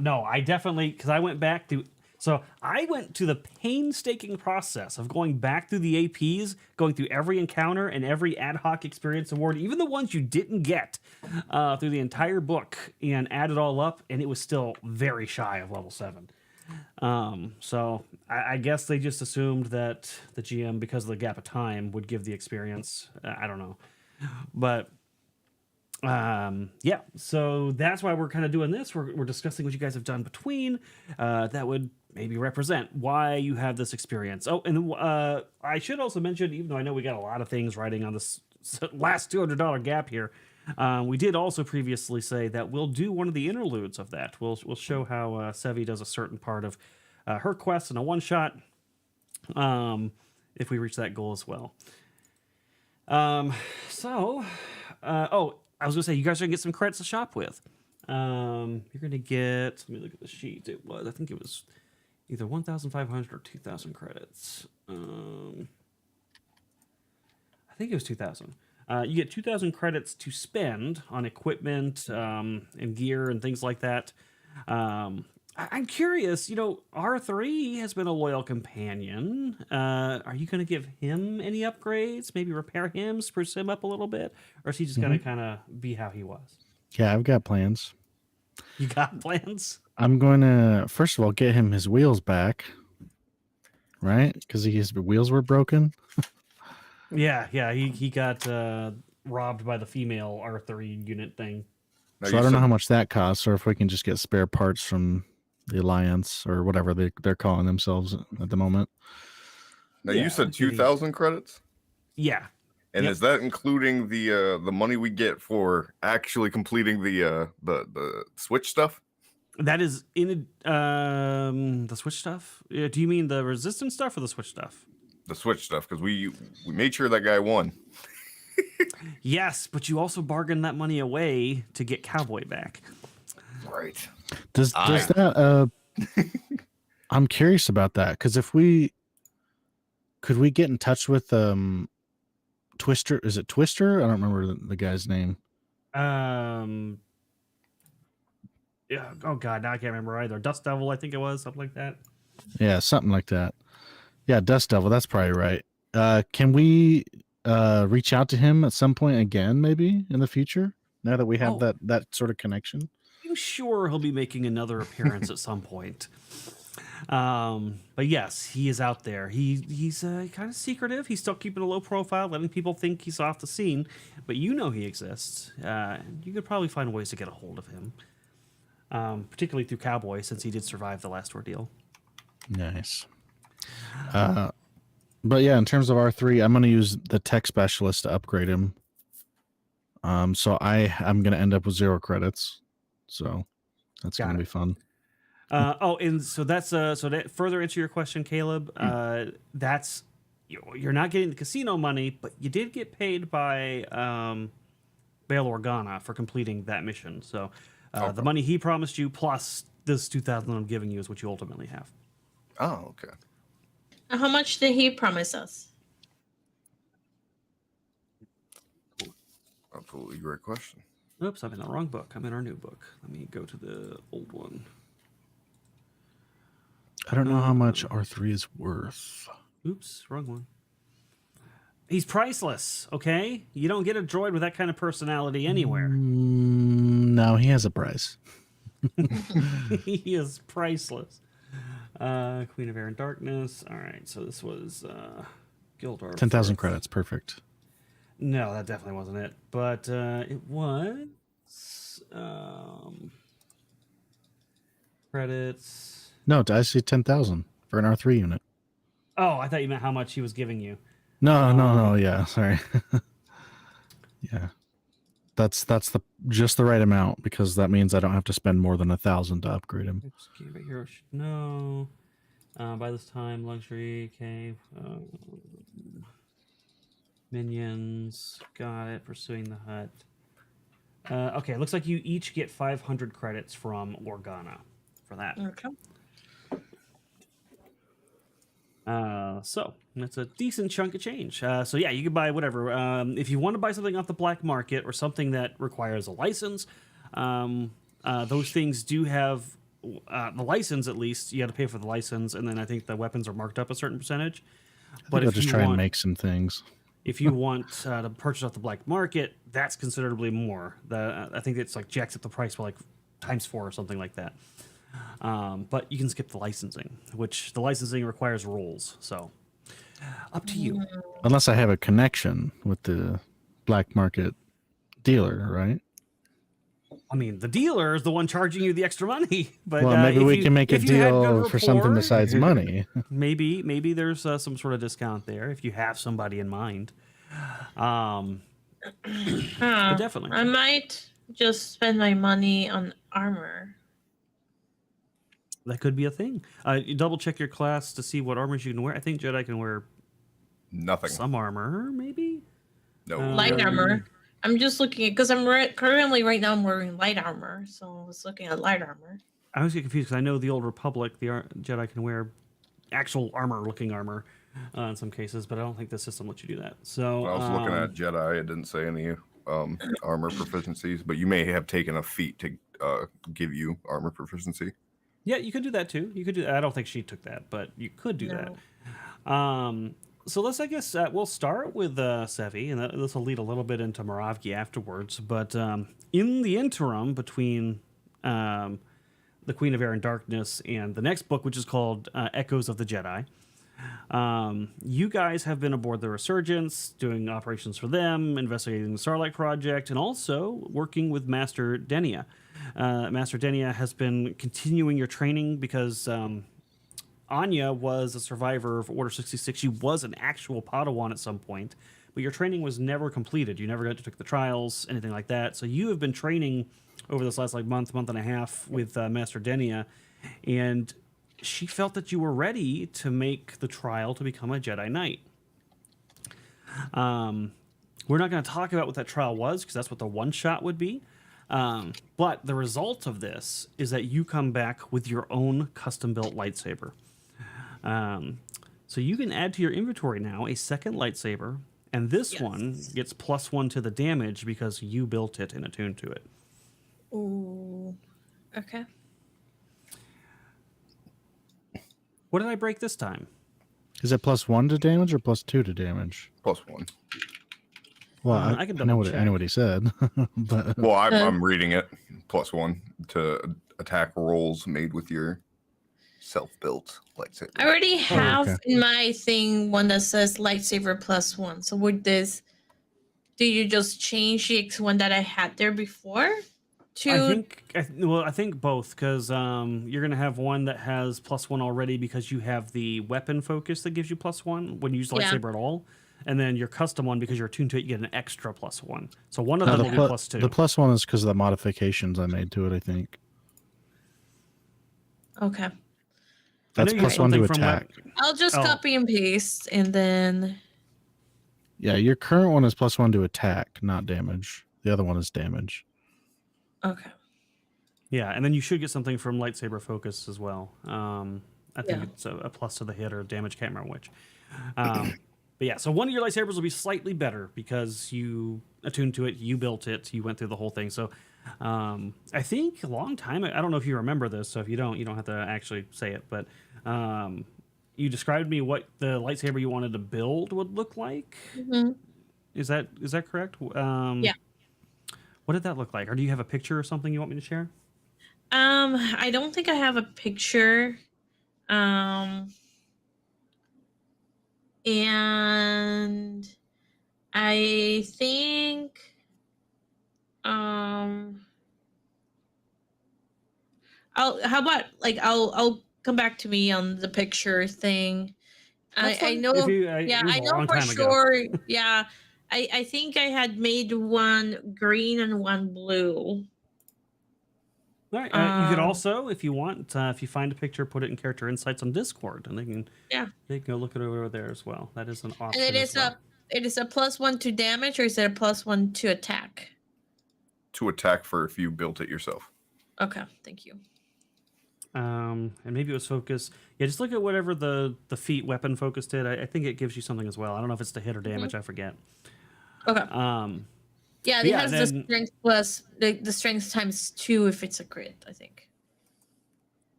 No, I definitely, because I went back to. So I went to the painstaking process of going back through the APs, going through every encounter and every ad hoc experience award, even the ones you didn't get through the entire book, and add it all up, and it was still very shy of level 7. So I guess they just assumed that the GM, because of the gap of time, would give the experience. I don't know, but yeah. So that's why we're kind of doing this. We're discussing what you guys have done between. That would maybe represent why you have this experience. Oh, and I should also mention, even though I know we got a lot of things riding on this last $200 gap here. We did also previously say that we'll do one of the interludes of that. We'll show how Sevvy does a certain part of her quest in a one-shot, if we reach that goal as well. Oh, I was going to say, you guys are going to get some credits to shop with. You're going to get, let me look at the sheet. I think it was either 1,500 or 2,000 credits. I think it was 2,000. You get 2,000 credits to spend on equipment and gear and things like that. I'm curious, R3 has been a loyal companion. Are you going to give him any upgrades? Maybe repair him, spruce him up a little bit? Or is he just going to kind of be how he was? Yeah, I've got plans. You got plans? I'm going to, first of all, get him his wheels back. Right? Because his wheels were broken. Yeah, he got robbed by the female R3 unit thing. So I don't know how much that costs, or if we can just get spare parts from the Alliance or whatever they're calling themselves at the moment. Now Yeah, you said getting- 2,000 credits, Yeah. and Yep. is that including the money we get for actually completing the Switch stuff? That is in the Switch stuff. Do you mean the Resistance stuff or the Switch stuff? The Switch stuff, because we made sure that guy won. Yes, but you also bargained that money away to get Cowboy back. Right. Does that I'm curious about that, because if we could we get in touch with Twister? Is it Twister? I don't remember the guy's name. Yeah. Oh God, now I can't remember either. Dust Devil, I think it was something like that. Yeah, something like that. Yeah, Dust Devil. That's probably right. Can we reach out to him at some point again, maybe in the future? Now that we have that sort of connection. I'm sure he'll be making another appearance at some point. But yes, he is out there. He's kind of secretive. He's still keeping a low profile, letting people think he's off the scene. But you know he exists. You could probably find ways to get a hold of him, particularly through Cowboy, since he did survive the last ordeal. Nice. But yeah, in terms of R3, I'm going to use the tech specialist to upgrade him. So I'm going to end up with 0 credits. So that's going to be fun. And so that's so that further answer your question, Caleb. That's you're not getting the casino money, but you did get paid by Bail Organa for completing that mission. So the money he promised you plus this 2,000 I'm giving you is what you ultimately have. Oh, okay. How much did he promise us? Absolutely great question. Oops, I'm in the wrong book. I'm in our new book. Let me go to the old one. I don't know how much R3 is worth. Oops, wrong one. He's priceless, okay? You don't get a droid with that kind of personality anywhere. No, he has a price. He is priceless. Queen of Air and Darkness. All right, so this was Gildor. 10,000 credits, perfect. No, that definitely wasn't it. But it was credits. No, I see 10,000 for an R3 unit. Oh, I thought you meant how much he was giving you. No, yeah, sorry. Yeah. That's just the right amount, because that means I don't have to spend more than 1,000 to upgrade him. Oops, hero should know. By this time, luxury, okay. Minions, got it. Pursuing the hut. Okay, it looks like you each get 500 credits from Organa for that. Okay. So that's a decent chunk of change. So yeah, you can buy whatever. If you want to buy something off the black market or something that requires a license, those things do have the license. At least you got to pay for the license, and then I think the weapons are marked up a certain percentage. But I'll just try and make some things. If you want to purchase off the black market, that's considerably more. I think it's like jacks up the price by like ×4 or something like that. But you can skip the licensing, which the licensing requires rules. So up to you. Unless I have a connection with the black market dealer, right? I mean, the dealer is the one charging you the extra money. But well, maybe we can make a if you had good deal for something rapport, besides money. Maybe there's some sort of discount there if you have somebody in mind. But definitely. I might just spend my money on armor. That could be a thing. You double check your class to see what armors you can wear. I think Jedi can wear Nothing. some armor, maybe. No. Light armor. I'm just looking at, because I'm currently right now I'm wearing light armor, so I was looking at light armor. I always get confused because I know the Old Republic, the Jedi can wear actual armor-looking armor in some cases, but I don't think the system lets you do that. So I was looking at Jedi. It didn't say any armor proficiencies, but you may have taken a feat to give you armor proficiency. Yeah, you could do that too. You could do. I don't think she took that, but you could do that. So let's, I guess, we'll start with Sevvy, and this will lead a little bit into Moravgi afterwards. But in the interim between the Queen of Air and Darkness and the next book, which is called Echoes of the Jedi, you guys have been aboard the Resurgence, doing operations for them, investigating the Starlight Project, and also working with Master Denia. Master Denia has been continuing your training because Anya was a survivor of Order 66. She was an actual Padawan at some point, but your training was never completed. You never got to take the trials, anything like that. So you have been training over this last like month and a half with Master Denia, and she felt that you were ready to make the trial to become a Jedi Knight. We're not going to talk about what that trial was because that's what the one shot would be. But the result of this is that you come back with your own custom built lightsaber. So you can add to your inventory now a second lightsaber, and this one gets +1 to the damage because you built it and attuned to it. Ooh. Okay. What did I break this time? Is it +1 to damage or +2 to damage? +1. Well, I can I know double what he said, but Well, I'm reading it. +1 to attack rolls made with your self-built lightsaber. I already have okay. in my thing one that says lightsaber +1. So with this, do you just change the one that I had there before? I think both, because you're gonna have one that has +1 already because you have the weapon focus that gives you +1 when you use lightsaber at all, and then your custom one because you're attuned to it, you get an extra +1. So one of them will be +2. The +1 is because of the modifications I made to it. I think Okay. that's +1 to attack. I'll just copy and paste, and then. Yeah, your current one is +1 to attack, not damage. The other one is damage. Okay. Yeah, and then you should get something from lightsaber focus as well. I think it's a plus to the hit or damage, can't remember which. But yeah, so one of your lightsabers will be slightly better because you attuned to it, you built it, you went through the whole thing. So I think a long time, I don't know if you remember this, so if you don't have to actually say it, but you described me what the lightsaber you wanted to build would look like. Mm-hmm. Is that correct? Yeah. What did that look like? Or do you have a picture or something you want me to share? I don't think I have a picture. And I think I'll come back to me on the picture thing. I know I know for sure. Yeah. I think I had made one green and one blue. All right. You could also, if you want, if you find a picture, put it in Character Insights on Discord, and they can go look at it over there as well. That is an option. And it is a +1 to damage, or is it a +1 to attack? To attack for if you built it yourself. Okay, thank you. And maybe it was focus. Yeah, just look at whatever the feat weapon focus did. I think it gives you something as well. I don't know if it's to hit or damage. I forget. Okay. Yeah, it has the strength plus the strength ×2 if it's a crit, I think.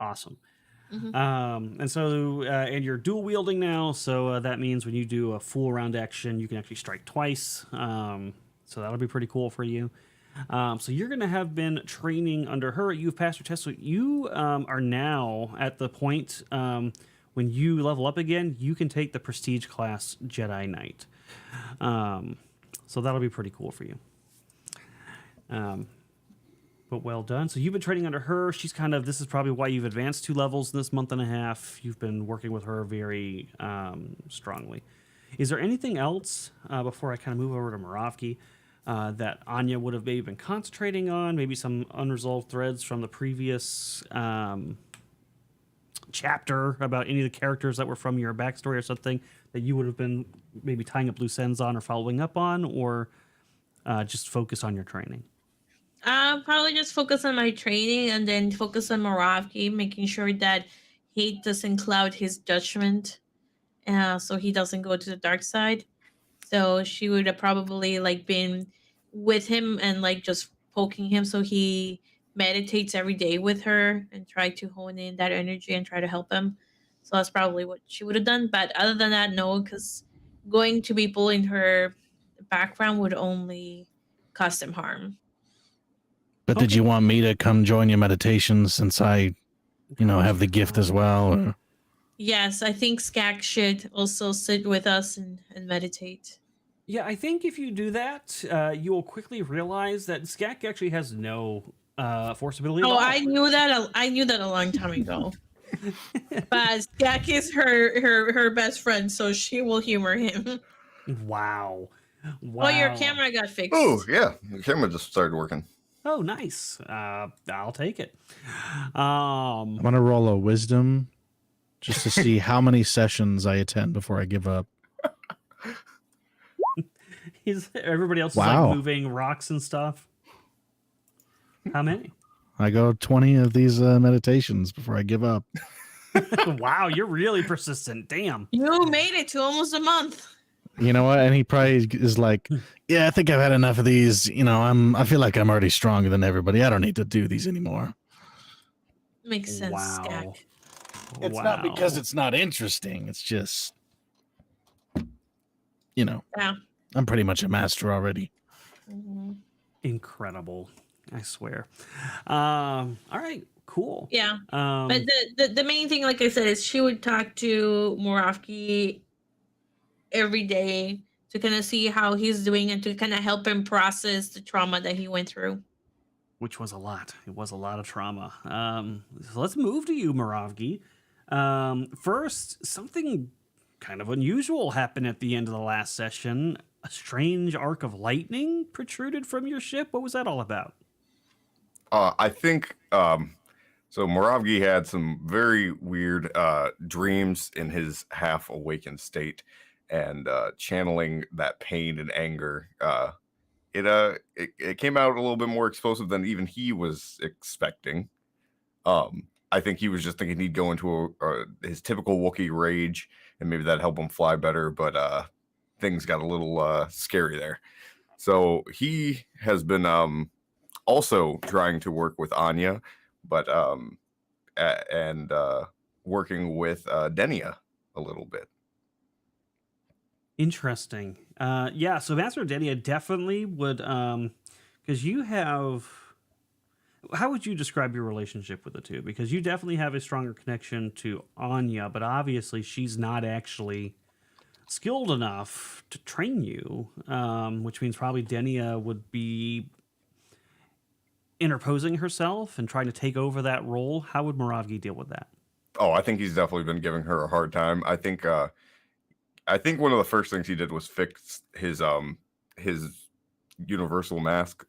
Awesome. Mm-hmm. And so, and you're dual wielding now, so that means when you do a full round action, you can actually strike twice. So that'll be pretty cool for you. So you're going to have been training under her. You've passed your test, so you are now at the point when you level up again, you can take the Prestige class Jedi Knight. So that'll be pretty cool for you. But well done. So you've been training under her. She's this is probably why you've advanced 2 levels in this month and a half. You've been working with her very strongly. Is there anything else before I kind of move over to Moravki that Anya would have maybe been concentrating on? Maybe some unresolved threads from the previous chapter about any of the characters that were from your backstory or something that you would have been maybe tying up loose ends on or following up on, or just focus on your training? Probably just focus on my training and then focus on Moravki, making sure that hate doesn't cloud his judgment, so he doesn't go to the dark side. So she would have probably been with him and just poking him so he meditates every day with her and try to hone in that energy and try to help him. So that's probably what she would have done. But other than that, no, because going to people in her background would only cause him harm. But did you want me to come join your meditation since I, have the gift as well? Or? Yes, I think Skak should also sit with us and meditate. Yeah, I think if you do that, you will quickly realize that Skak actually has no force ability at all. I knew that a long time ago. But Jack is her best friend, so she will humor him. Wow. Oh, your Wow. camera got fixed. Oh, yeah. The camera just started working. Oh, nice. I'll take it. I'm gonna roll a wisdom just to see how many sessions I attend before I give up. Everybody else is Wow. like moving rocks and stuff. How many? I go 20 of these meditations before I give up. Wow, you're really persistent. Damn. You made it to almost a month. You know what? And he probably is like, yeah, I think I've had enough of these. You know, I feel like I'm already stronger than everybody. I don't need to do these anymore. Makes sense, Wow. Jack. It's not because it's not interesting. It's just, you know, Yeah. I'm pretty much a master already. Mhm. Incredible. I swear. All right, cool. Yeah. But the main thing, like I said, is she would talk to Moravki every day to kind of see how he's doing and to kind of help him process the trauma that he went through. which was a lot. It was a lot of trauma. So let's move to you, Moravki. First, something kind of unusual happened at the end of the last session. A strange arc of lightning protruded from your ship. What was that all about? I think so. Moravgi had some very weird dreams in his half awakened state, and channeling that pain and anger. It came out a little bit more explosive than even he was expecting. I think he was just thinking he'd go into his typical Wookiee rage, and maybe that'd help him fly better. But things got a little scary there. So he has been also trying to work with Anya, but and working with Denia a little bit. Interesting. Yeah, so Master Denia definitely would, because you have. How would you describe your relationship with the two? Because you definitely have a stronger connection to Anya, but obviously she's not actually skilled enough to train you, which means probably Denia would be interposing herself and trying to take over that role. How would Moravgi deal with that? Oh, I think he's definitely been giving her a hard time. I think one of the first things he did was fix his universal mask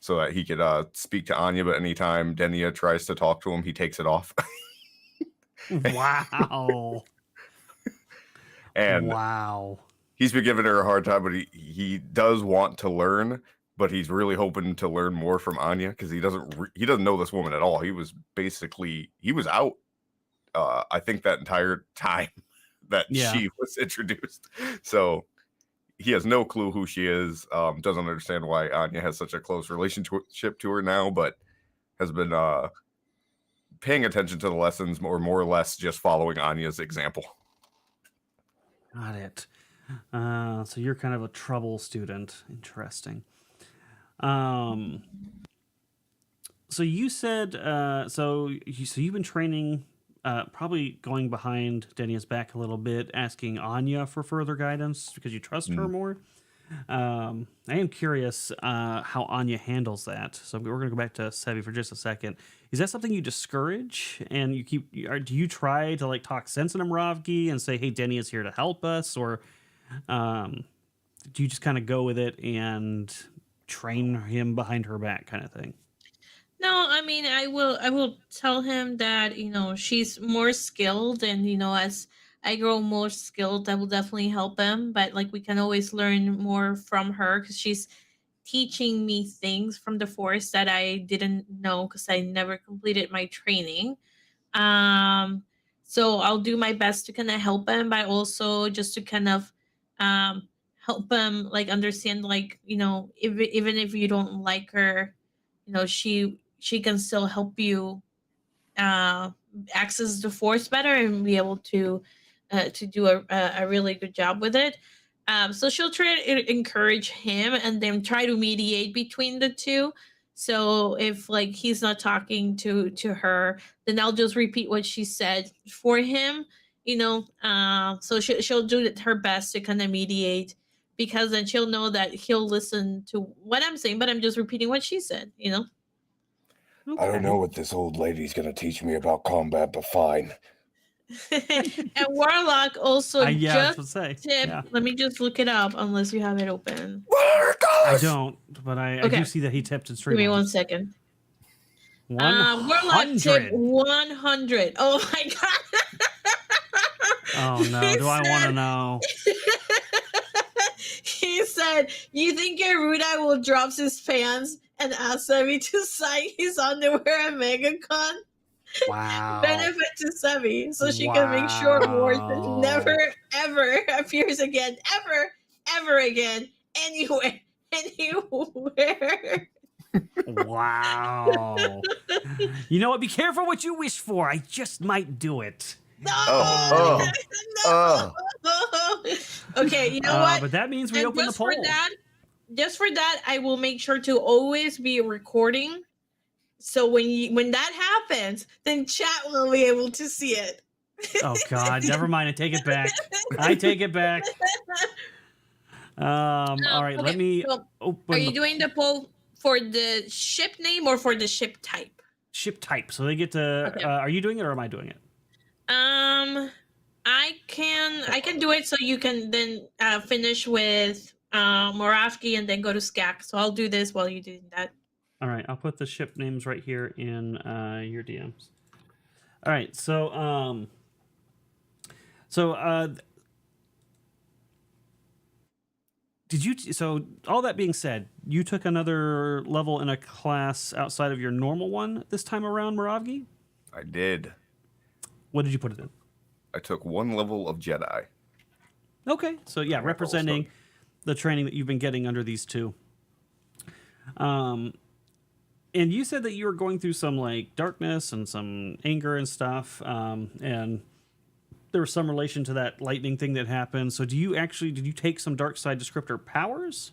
so that he could speak to Anya, but anytime Denia tries to talk to him, he takes it off. Wow. And wow. he's been giving her a hard time, but he does want to learn, but he's really hoping to learn more from Anya because he doesn't know this woman at all. He was out. I think that entire time that she was introduced. So he has no clue who she is. Doesn't understand why Anya has such a close relationship to her now, but has been paying attention to the lessons, more or less just following Anya's example. Got it. So you're kind of a trouble student. Interesting. So you said so you've been training, probably going behind Denia's back a little bit, asking Anya for further guidance because you trust her more. I am curious how Anya handles that. So we're going to go back to Sevvy for just a second. Is that something you discourage? And do you try to like talk sense into Moravgi and say, "Hey, Denia's here to help us," or do you just kind of go with it and train him behind her back, kind of thing? No, I mean, I will tell him that, she's more skilled, and, as I grow more skilled, I will definitely help him. But like, we can always learn more from her because she's teaching me things from the Force that I didn't know because I never completed my training. So I'll do my best to kind of help him, but also just to kind of help him like understand, like, even if you don't like her, she can still help you access the Force better and be able to do a really good job with it. So she'll try to encourage him and then try to mediate between the two. So if like he's not talking to her, then I'll just repeat what she said for him. So she'll do her best to kind of mediate, because then she'll know that he'll listen to what I'm saying, but I'm just repeating what she said. I don't know what this old lady's gonna teach me about combat, but fine. And Warlock also Yeah, I was just gonna say. tipped. Yeah. Let me just look it up, unless you have it open. I don't, but I Okay. do see that he tipped in Give stream. me 1 second. 100. Warlock tipped 100. Oh my god. Oh no, He do I want to said- know? He said, "You think Erudi will drop his pants and ask Sevvy to sign his underwear at MegaCon? Wow. Benefit to Sevvy, so she can make sure Wars Wow. never ever appears again, ever again, anywhere." Wow. You know what? Be careful what you wish for. I just might do it. No. Oh. No. Okay, you know what? But that means we And open the just poll. just for that, I will make sure to always be recording. So when that happens, then chat will be able to see it. Oh God, never mind. I take it back. I take it back. All right, Okay, let me so open are you the doing the poll for the ship name or for the ship type? ship type. So they get to. Okay. Are you doing it or am I doing it? I can do it, so you can then finish with Moravki and then go to Skak. So I'll do this while you do that. All right, I'll put the ship names right here in your DMs. All right, so did you? So all that being said, you took another level in a class outside of your normal one this time around, Moravgi? I did. What did you put it in? I took 1 level of Jedi. Okay, so yeah, representing the training that you've been getting under these two. And you said that you were going through some like darkness and some anger and stuff, and there was some relation to that lightning thing that happened. So did you take some dark side descriptor powers?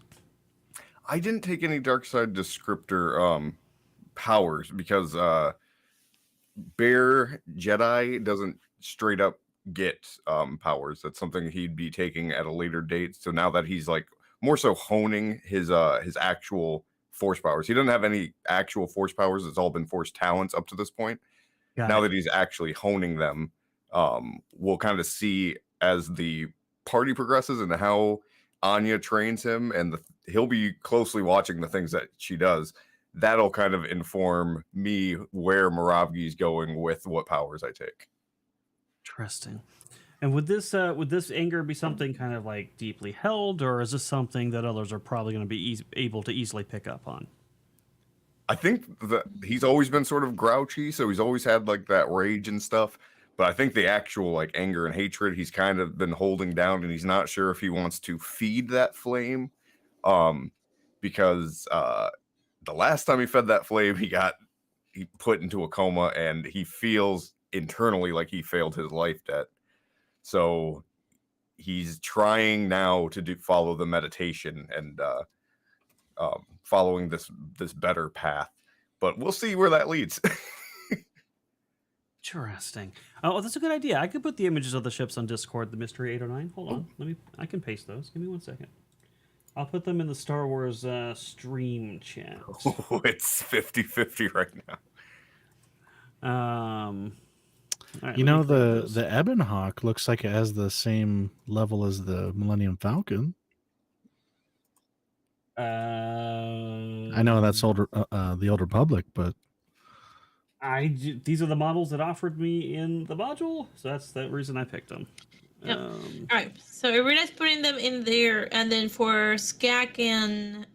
I didn't take any dark side descriptor powers because Bear Jedi doesn't straight up get powers. That's something he'd be taking at a later date. So now that he's like more so honing his actual force powers, he doesn't have any actual force powers. It's all been force talents up to this point. Now that he's actually honing them, we'll kind of see as the party progresses and how Anya trains him, and he'll be closely watching the things that she does. That'll kind of inform me where Moravgi's going with what powers I take. Interesting. And would this anger be something kind of like deeply held, or is this something that others are probably going to be able to easily pick up on? I think that he's always been sort of grouchy, so he's always had like that rage and stuff. But I think the actual like anger and hatred he's kind of been holding down, and he's not sure if he wants to feed that flame, because the last time he fed that flame, he put into a coma, and he feels internally like he failed his life debt. So he's trying now to follow the meditation and following this better path. But we'll see where that leads. Interesting. Oh, that's a good idea. I could put the images of the ships on Discord, the Mystery 809. Hold on. I can paste those. Give me 1 second. I'll put them in the Star Wars stream chat. Oh, it's 50-50 right now. All right, You know, the Ebonhawk looks like it has the same level as the Millennium Falcon. I know that's older, the Old Republic, but these are the models that offered me in the module, so that's the reason I picked them. Yep. All right, so Erudi's putting them in there, and then for Skak and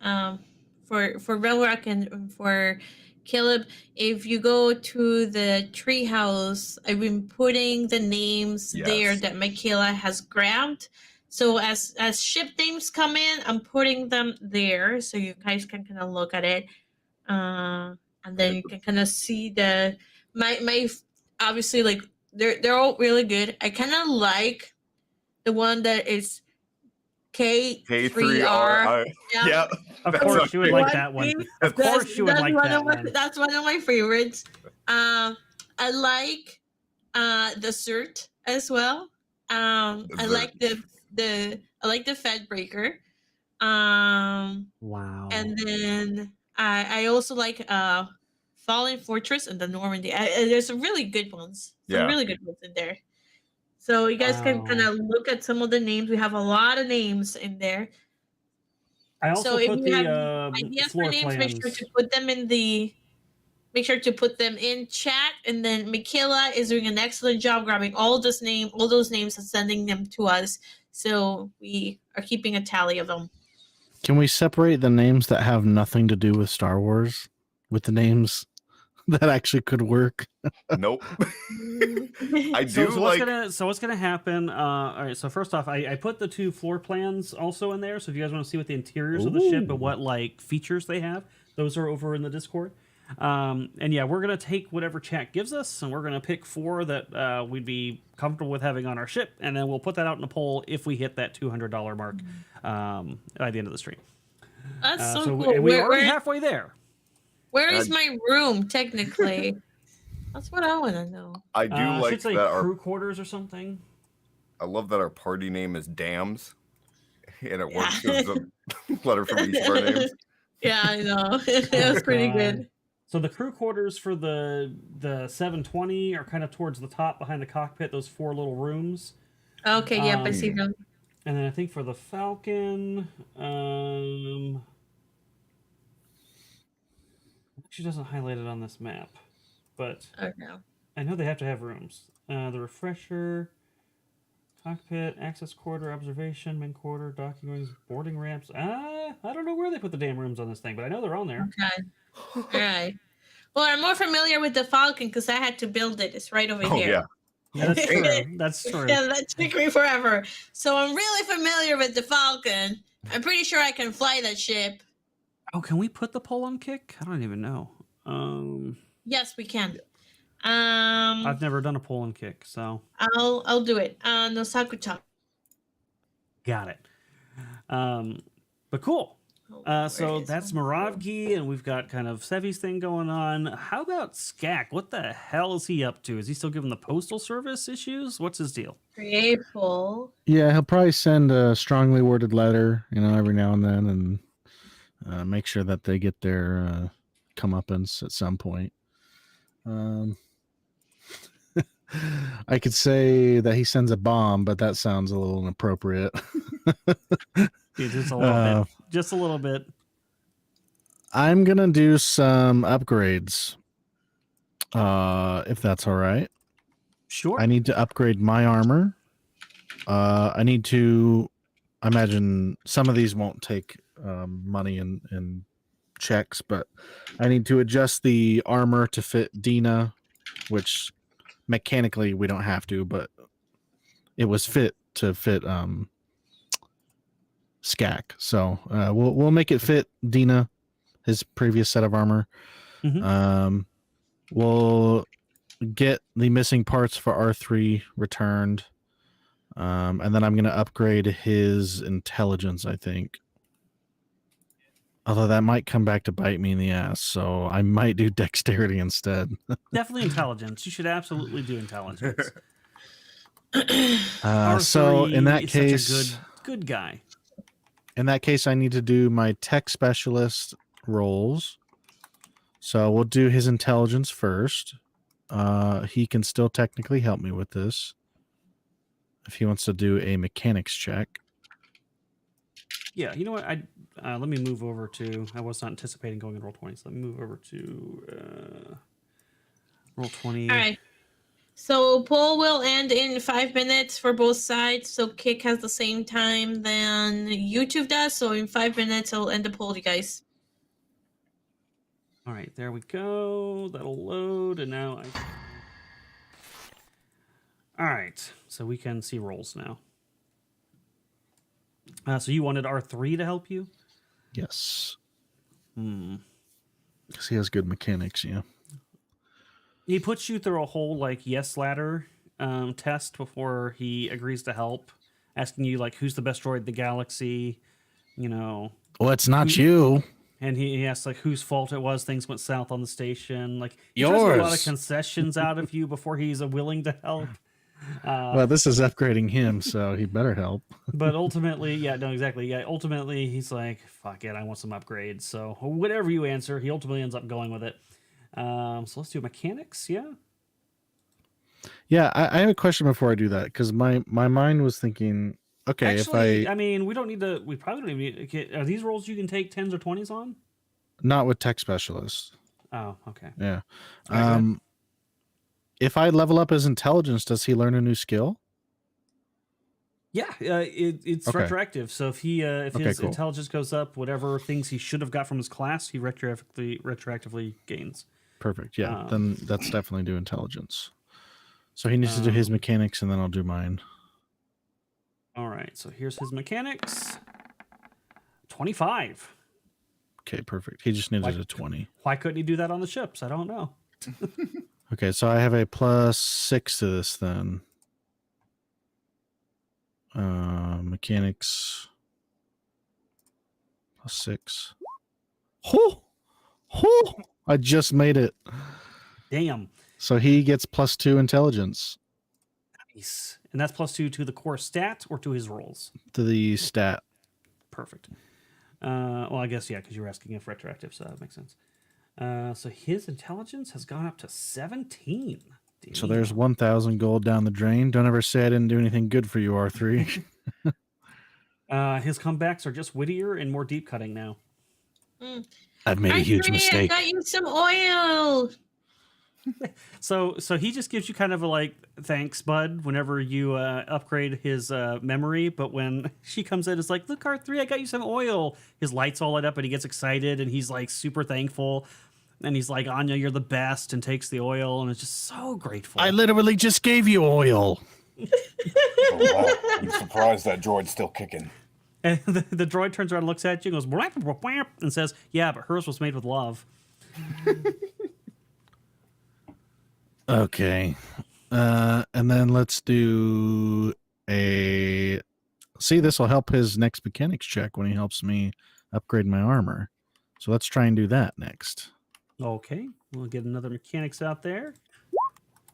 for Velrock and for Caleb, if you go to the treehouse, I've been putting the names there that Michaela has grabbed. So as ship names come in, I'm putting them there so you guys can kind of look at it, and then you can kind of see my obviously like they're all really good. I kind of like the one that is K3R. Yeah. Of course you would like that one. Of course you would like that one. That's one of my favorites. I like the Cert as well. I like the Fed Breaker. Wow. And then I also like Fallen Fortress and the Normandy. There's some really good ones. Some Yeah. really good ones in there. So you guys can kind of look at some of the names. We have a lot of names in there. I So also if put you have the ideas for floor names, make sure plans. to put them in the. Make sure to put them in chat, and then Michaela is doing an excellent job grabbing all those names, and sending them to us. So we are keeping a tally of them. Can we separate the names that have nothing to do with Star Wars with the names that actually could work? Nope. I do So like. what's gonna happen? All right. So first off, I put the 2 floor plans also in there. So if you guys want to see what the interiors of the ship and what like features they have, those are over in the Discord. And yeah, we're gonna take whatever chat gives us, and we're gonna pick 4 that we'd be comfortable with having on our ship, and then we'll put that out in a poll if we hit that $200 mark by the end of the stream. That's so so cool. and we're already halfway there. Where is my room technically? That's what I want to know. I do like should say that our. crew quarters or something. I love that our party name is Dams, and it works as a letter from each of our names. Yeah, I know. That was pretty good. So the crew quarters for the 720 are kind of towards the top behind the cockpit. Those 4 little rooms. Okay, yep, I see them. And then I think for the Falcon, she doesn't highlight it on this map, but I know they have to have rooms. The refresher, cockpit, access quarter, observation, main quarter, docking rooms, boarding ramps. I don't know where they put the damn rooms on this thing, but I know they're on there. Okay. All right. Well, I'm more familiar with the Falcon because I had to build it. It's right over here. Yeah. That's true. That's true. Yeah, that took me forever. So I'm really familiar with the Falcon. I'm pretty sure I can fly that ship. Oh, can we put the poll on kick? I don't even know. Yes, we can. I've never done a poll on kick, so I'll do it. No Sakuta. got it. But cool. So that's Moravgi, and we've got kind of Sevvy's thing going on. How about Skak? What the hell is he up to? Is he still giving the postal service issues? What's his deal? Grateful. Yeah, he'll probably send a strongly worded letter, every now and then, and make sure that they get their comeuppance at some point. I could say that he sends a bomb, but that sounds a little inappropriate. Dude, just a little bit. Just a little bit. I'm gonna do some upgrades, if that's all right. Sure. I need to upgrade my armor. I need to. I imagine some of these won't take money and checks, but I need to adjust the armor to fit Dina, which mechanically we don't have to, but it was fit to fit Skak. So we'll make it fit Dina, his previous set of armor. Mm-hmm. We'll get the missing parts for R3 returned. And then I'm going to upgrade his intelligence, I think. Although that might come back to bite me in the ass, so I might do dexterity instead. Definitely intelligence. You should absolutely do intelligence. So in that is case, such a good guy. In that case, I need to do my tech specialist rolls. So we'll do his intelligence first. He can still technically help me with this if he wants to do a mechanics check. Yeah, you know what? Let me move over to. I was not anticipating going in roll 20, so let me move over to roll 20. All right. So poll will end in 5 minutes for both sides. So Kick has the same time than YouTube does. So in 5 minutes, I'll end the poll, you guys. All right, there we go. That'll load, and now All right, so we can see rolls now. So you wanted R3 to help you? Yes. Because he has good mechanics, yeah. He puts you through a whole yes ladder test before he agrees to help, asking you who's the best droid in the galaxy, Well, it's not you. And he asks whose fault it was things went south on the station. He Yours. tries to get a lot of concessions out of you before he's willing to help. Well, this is upgrading him, so he better help. But ultimately, exactly. Yeah, ultimately, he's like, fuck it, I want some upgrades. So whatever you answer, he ultimately ends up going with it. So let's do mechanics. Yeah. Yeah, I have a question before I do that because my mind was thinking, okay, Actually, if I mean, we don't need to. We probably don't even need. Okay, are these rolls you can take 10s or 20s on? not with tech specialists. Oh, okay. Yeah. All right, go ahead. If I level up his intelligence, does he learn a new skill? Yeah, it's Okay. retroactive. So if his cool. intelligence goes up, whatever things he should have got from his class, he retroactively gains. Perfect. Yeah, then that's definitely do intelligence. So he needs to do his mechanics, and then I'll do mine. All right. So here's his mechanics. 25. Okay, perfect. He just needed a 20. Why couldn't he do that on the ships? I don't know. Okay, so I have a +6 to this then. Mechanics +6. I just made it. Damn. So he gets +2 intelligence Nice. And that's +2 to the core stat or to his rolls? to the stat. Perfect. Well, I guess, yeah, because you were asking if retroactive, so that makes sense. So his intelligence has gone up to 17. So there's 1,000 gold down the drain. Don't ever say I didn't do anything good for you, R3. His comebacks are just wittier and more deep cutting now. I've made a huge mistake. I got you some oil. So he just gives you kind of a like, thanks, bud, whenever you upgrade his memory. But when she comes in, it's like, look, R3, I got you some oil. His lights all light up and he gets excited and he's like super thankful. And he's like, Anya, you're the best, and takes the oil and is just so grateful. I literally just gave you oil. Oh, wow. I'm surprised that droid's still kicking. And the droid turns around and looks at you and goes, "Whap, whap, whap," and says, yeah, but hers was made with love. Okay. And then let's do a... See, this will help his next mechanics check when he helps me upgrade my armor. So let's try and do that next. Okay, we'll get another mechanics out there.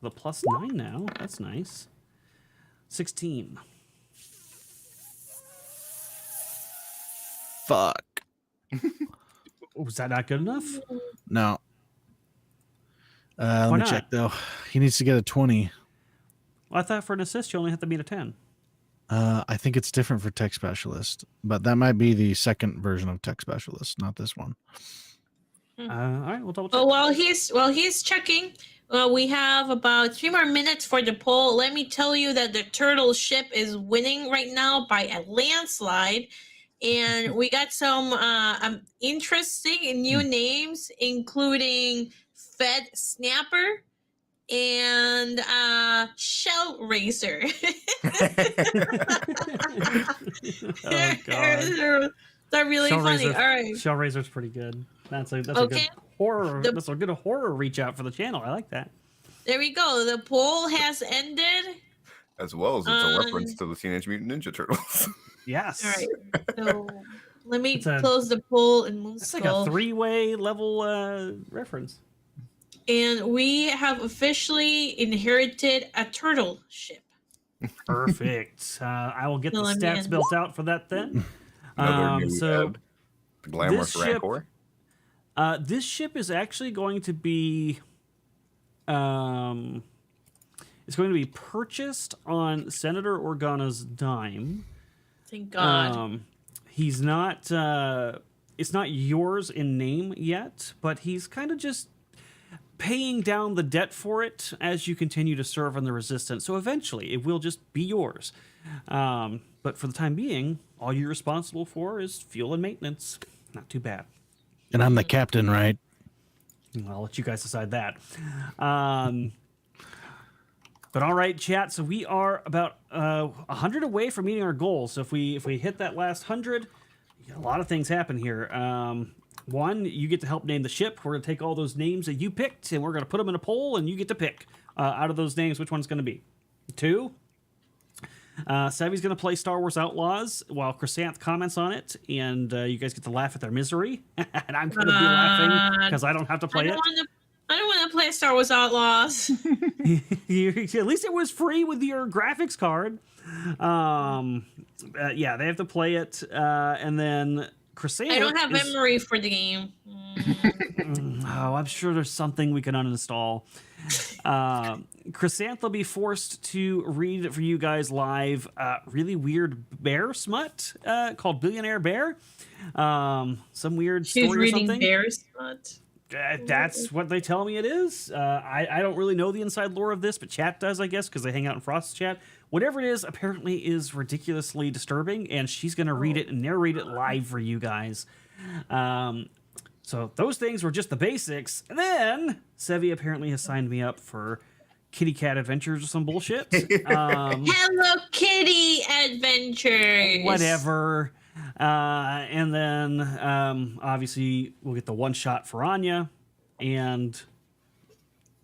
The +9 now. That's nice. 16. Fuck. Was that not good enough? No. Let me not? check, though. He needs to get a 20. Well, I thought for an assist you only have to beat a 10. I think it's different for tech specialist, but that might be the second version of tech specialist, not this one. All right, we'll double check. Oh, while he's checking, we have about 3 more minutes for the poll. Let me tell you that the turtle ship is winning right now by a landslide, and we got some interesting new names, including Fed Snapper and Shell Racer. Oh, God. They're really funny. Shellraiser, All right. Shellraiser's pretty good. That's a good horror. That's a good horror reach out for the channel. I like that. There we go. The poll has ended. As well as it's a reference to the Teenage Mutant Ninja Turtles. Yes. All right. So let me It's a- close the poll in Moonskull. It's like a 3-way level reference. And we have officially inherited a turtle ship. Perfect. I will get the Let me stats end. built out for that then. Another new So ad. The glamorous this ship- Rancor. This ship is actually going to be it's going to be purchased on Senator Organa's dime. Thank God. He's not it's not yours in name yet, but he's kind of just paying down the debt for it as you continue to serve on the resistance. So eventually it will just be yours. But for the time being, all you're responsible for is fuel and maintenance. Not too bad. And I'm the captain, right? I'll let you guys decide that. But all right, chat. So we are about 100 away from meeting our goal. So if we hit that last 100, a lot of things happen here. One, you get to help name the ship. We're going to take all those names that you picked, and we're going to put them in a poll, and you get to pick out of those names which one's going to be. 2, Sevvy's going to play Star Wars Outlaws while Chrysanth comments on it, and you guys get to laugh at their misery. And I'm going to be laughing because I don't have to play it. I don't want to play Star Wars Outlaws. At least it was free with your graphics card. Yeah, they have to play it, and then Chrysanth. I don't have memory for the game. Oh, I'm sure there's something we can uninstall. Chrysanth will be forced to read it for you guys live. Really weird bear smut called Billionaire Bear. Some weird She's story or reading something. bear smut. That's what they tell me it is. I don't really know the inside lore of this, but chat does, I guess, because they hang out in Frost's chat. Whatever it is, apparently is ridiculously disturbing, and she's going to read it and narrate it live for you guys. So those things were just the basics. And then Sevvy apparently has signed me up for kitty cat adventures or some bullshit. Hello Kitty Adventures. Whatever. And then obviously we'll get the one shot for Anya and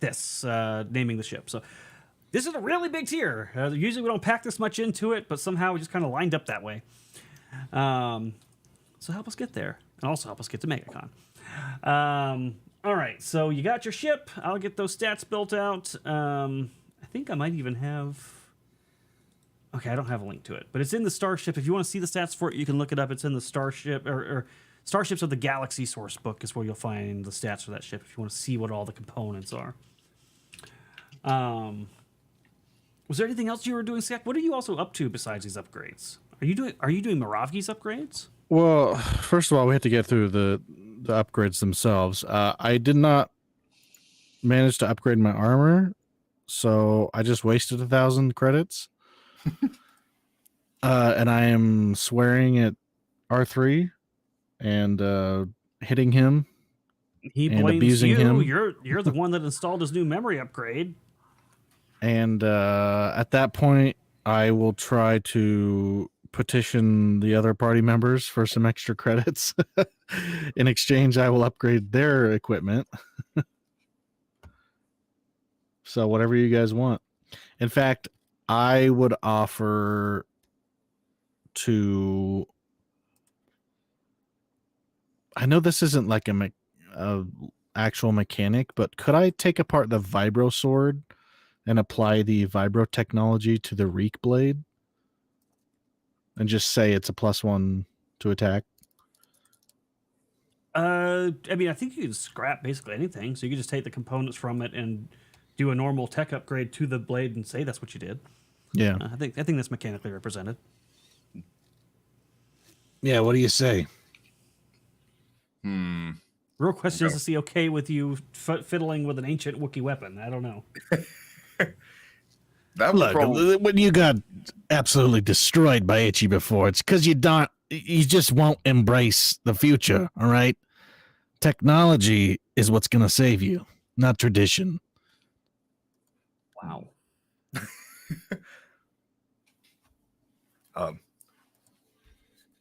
this naming the ship. So this is a really big tier. Usually we don't pack this much into it, but somehow we just kind of lined up that way. So help us get there, and also help us get to MegaCon. All right, so you got your ship. I'll get those stats built out. I think I might even have... Okay, I don't have a link to it, but it's in the Starship. If you want to see the stats for it, you can look it up. It's in the Starship, or Starships of the Galaxy source book is where you'll find the stats for that ship if you want to see what all the components are. Was there anything else you were doing, Zach? What are you also up to besides these upgrades? Are you doing Moravgi's upgrades? Well, first of all, we have to get through the upgrades themselves. I did not manage to upgrade my armor, so I just wasted 1,000 credits. And I am swearing at R3 and hitting him. He and blames abusing you. him. You're the one that installed his new memory upgrade. And at that point, I will try to petition the other party members for some extra credits. In exchange, I will upgrade their equipment. So whatever you guys want. In fact, I would offer to... I know this isn't like a actual mechanic, but could I take apart the vibro sword and apply the vibro technology to the reek blade and just say it's a +1 to attack? I mean, I think you can scrap basically anything. So you can just take the components from it and do a normal tech upgrade to the blade and say that's what you did. Yeah. I think that's mechanically represented. Yeah, what do you say? Real question is, is he okay with you fiddling with an ancient Wookiee weapon? I don't know. That would probably... When you got absolutely destroyed by Itchy before, it's because you just won't embrace the future, all right? Technology is what's going to save you, not tradition. Wow.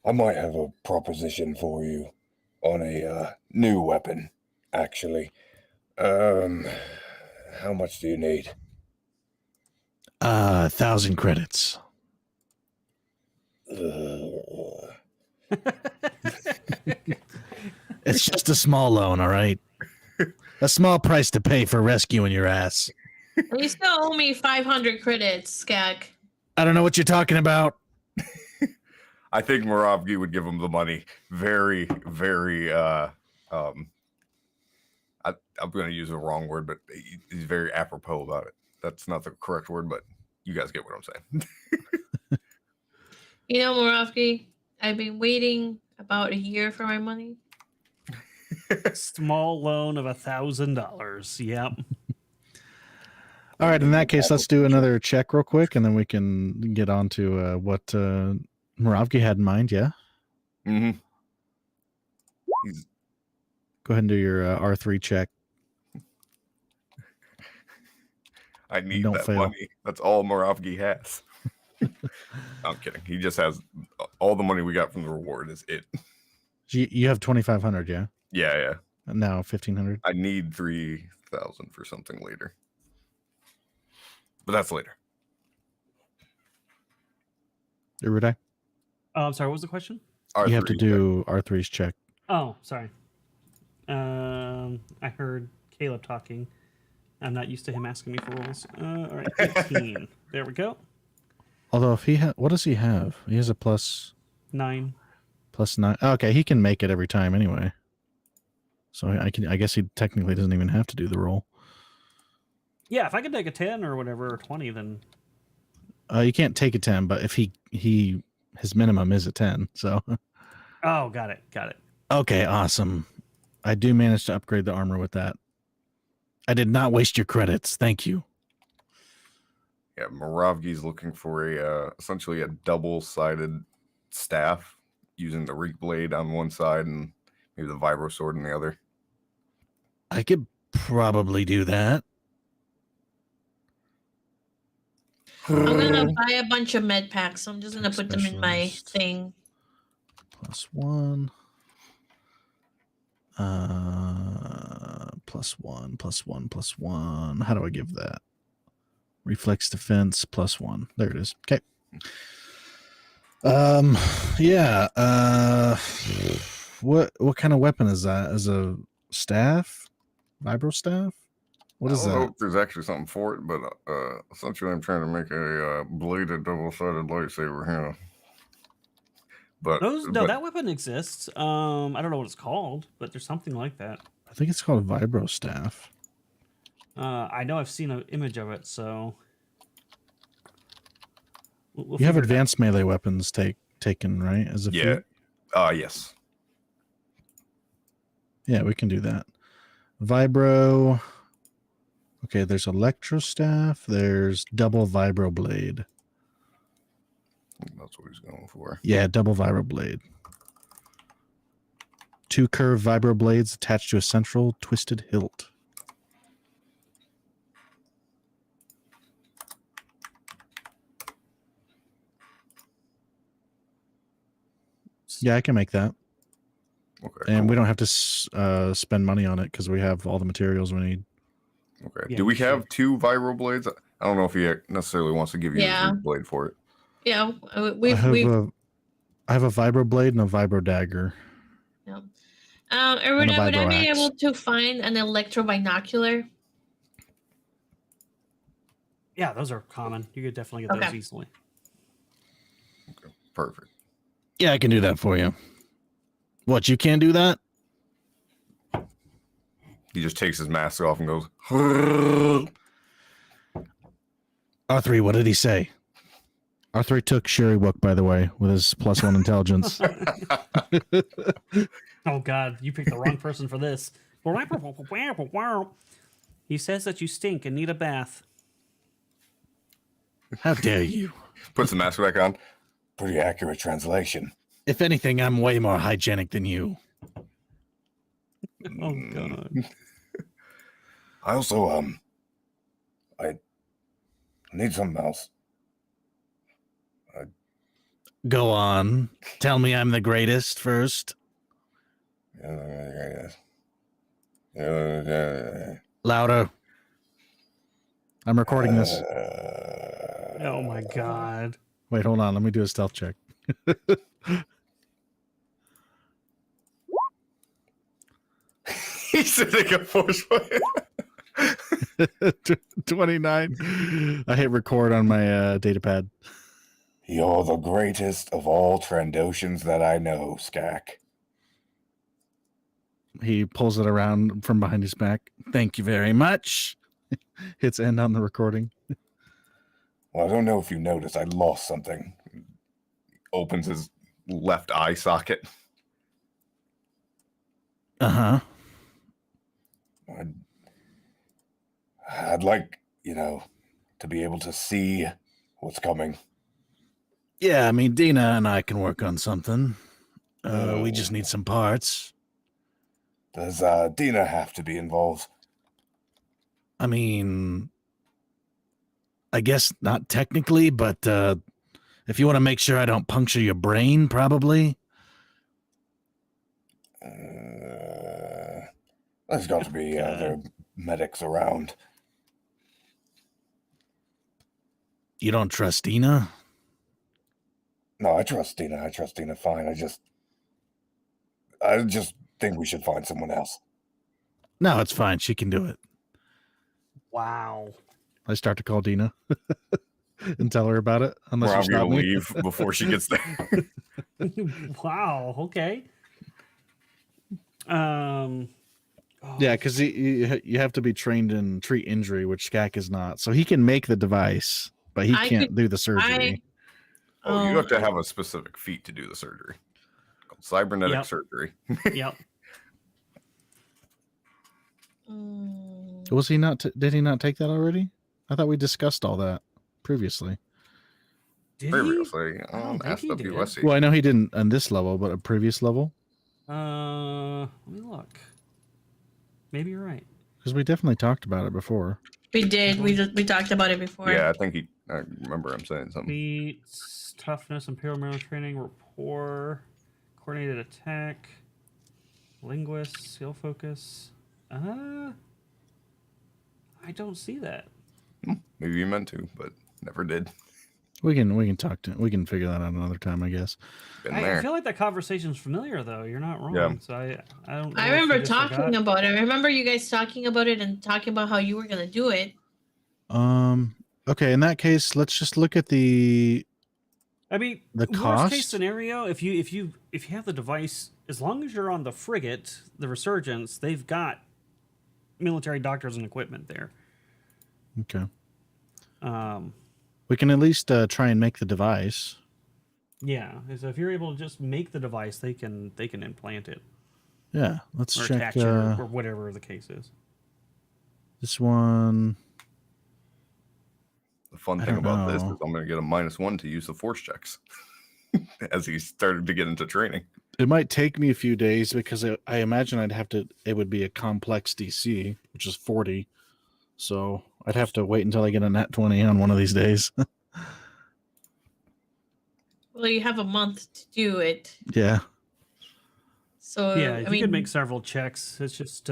I might have a proposition for you on a new weapon, actually. How much do you need? 1,000 credits. It's just a small loan, all right? A small price to pay for rescuing your ass. You still owe me 500 credits, Skak. I don't know what you're talking about. I think Moravgi would give him the money. Very, very. I'm going to use the wrong word, but he's very apropos about it. That's not the correct word, but you guys get what I'm saying. You know, Moravgi, I've been waiting about a year for my money. Small loan of $1,000. Yep. All right, in that case, let's do another check real quick, and then we can get on to what Moravgi had in mind, yeah? Mm-hmm. Go ahead and do your R3 check. I need Don't that fail. money. That's all Moravgi has. I'm kidding. He just has all the money we got from the reward is it. You have 2,500, yeah? Yeah. And now 1,500. I need 3,000 for something later. But that's later. Erudi? Oh, I'm sorry. What was the question? You have to do R3's check. Oh, sorry. I heard Caleb talking. I'm not used to him asking me for rolls. All right, 15. There we go. Although if he what does he have? He has a +9. 9. +9. Okay, he can make it every time anyway. So I guess he technically doesn't even have to do the roll. Yeah, if I could take a 10 or whatever, or 20, then You can't take a 10, but if his minimum is a 10. So oh, got it. okay, awesome. I do manage to upgrade the armor with that. I did not waste your credits. Thank you. Yeah, Moravgi's looking for essentially a double-sided staff using the reek blade on one side and maybe the vibro sword on the other. I could probably do that. I'm gonna buy a bunch of med packs. So I'm just gonna put them in my Specialist. thing. +1. +1, +1, +1. How do I give that? Reflex defense +1. There it is. Okay. Yeah. What kind of weapon is that? Is a staff? Vibro staff? What is I don't know that? if there's actually something for it, but essentially I'm trying to make a bladed double-sided lightsaber here. But that weapon exists. I don't know what it's called, but there's something like that. I think it's called a vibro staff. I know I've seen an image of it, so we'll You have figure it out. advanced melee weapons taken, right? As a yeah, feat? yes. Yeah, we can do that. Vibro. Okay, there's electro staff. There's double vibro blade. That's what he's going for. Yeah, double vibro blade. 2 curved vibro blades attached to a central twisted hilt. Yeah, I can make that. Okay. And cool. we don't have to spend money on it because we have all the materials we need. Okay. Yeah, Do we you should. have 2 vibro blades? I don't know if he necessarily wants to give you Yeah. a blade for it. Yeah, I we've have a vibro blade and a vibro dagger. Erudi, would I vibro be axe. able to find an electro binocular? Yeah, those are common. You could definitely get those Okay. easily. Okay. Perfect. Yeah, I can do that for you. What, you can't do that? He just takes his mask off and goes, R3, what did he say? R3 took Sherry Book, by the way, with his +1 intelligence. Oh God, you picked the wrong person for this. He says that you stink and need a bath. How dare you? puts the mask back on. Pretty accurate translation. If anything, I'm way more hygienic than you. Oh God. I also I need something else. Go on. Tell me I'm the greatest first. Louder. I'm recording this. Oh my God. Wait, hold on. Let me do a stealth check. He's sitting a force fight. 29. I hit record on my data pad. You're the greatest of all Trandoshans that I know, Skak. He pulls it around from behind his back. Thank you very much. Hits end on the recording. Well, I don't know if you noticed, I lost something. Opens his left eye socket. Uh-huh. I'd like, to be able to see what's coming. Yeah, I mean, Dina and I can work on something. We just need some parts. Does Dina have to be involved? I mean, I guess not technically, but if you want to make sure I don't puncture your brain, probably. There's got to be other medics around. You don't trust Dina? No, I trust Dina. I trust Dina fine. I just think we should find someone else. No, it's fine. She can do it. Wow. I start to call Dina and tell her about it. Unless We're you stop going to me. leave before she gets there. Wow. Okay. Oh, Yeah, because you have to be trained in treat injury, which Skak is not. So he can make the device, but he I can't could- do the surgery. Oh, you have to I- have a specific feat to do the surgery. Called cybernetic Yep. surgery. Yep. Was he not? Did he not take that already? I thought we discussed all that previously. Did Previously I don't on think he did. SWSC. Well, I know he didn't on this level, but a previous level, he? Let me look. Maybe you're right. because we definitely talked about it before. We did. We talked about it before. Yeah, I remember him saying something. Feats, toughness, imperial memory training, rapport, coordinated attack, linguist, skill focus. I don't see that. Maybe you meant to, but never did. We can talk to. We can figure that out another time, I guess. Been I there. feel like that conversation's familiar, though. You're not wrong. Yeah. So I don't. Know I if remember you just talking forgot. about it. I remember you guys talking about it and talking about how you were gonna do it. Okay, in that case, let's just look at the I mean, the worst case cost. scenario, if you have the device, as long as you're on the frigate, the Resurgence, they've got military doctors and equipment there. Okay, Um, we can at least try and make the device. yeah. So if you're able to just make the device, they can implant it Yeah, let's or check attach it or whatever the case is. this one. The fun I thing don't about this know. is I'm going to get a -1 to use the force checks as he started to get into training. It might take me a few days because I imagine I'd have to. It would be a complex DC, which is 40. So I'd have to wait until I get a nat 20 on one of these days. Well, you have a month to do it. Yeah. So Yeah, I you mean, could make several checks. It's just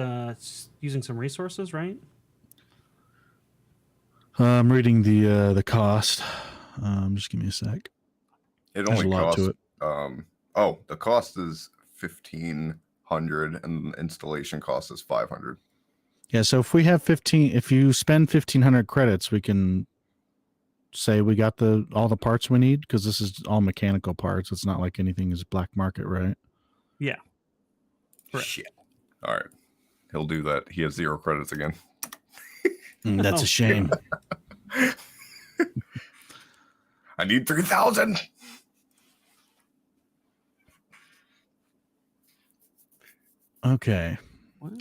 using some resources, right? I'm reading the cost. Just give me a sec. It There's only a lot costs. to it. The cost is 1,500, and the installation cost is 500. Yeah, so if we have 15, if you spend 1,500 credits, we can say we got all the parts we need because this is all mechanical parts. It's not like anything is black market, right? Yeah. Correct. Shit. All right, he'll do that. He has 0 credits again. That's Oh, a shame. I need 3,000. Okay. What?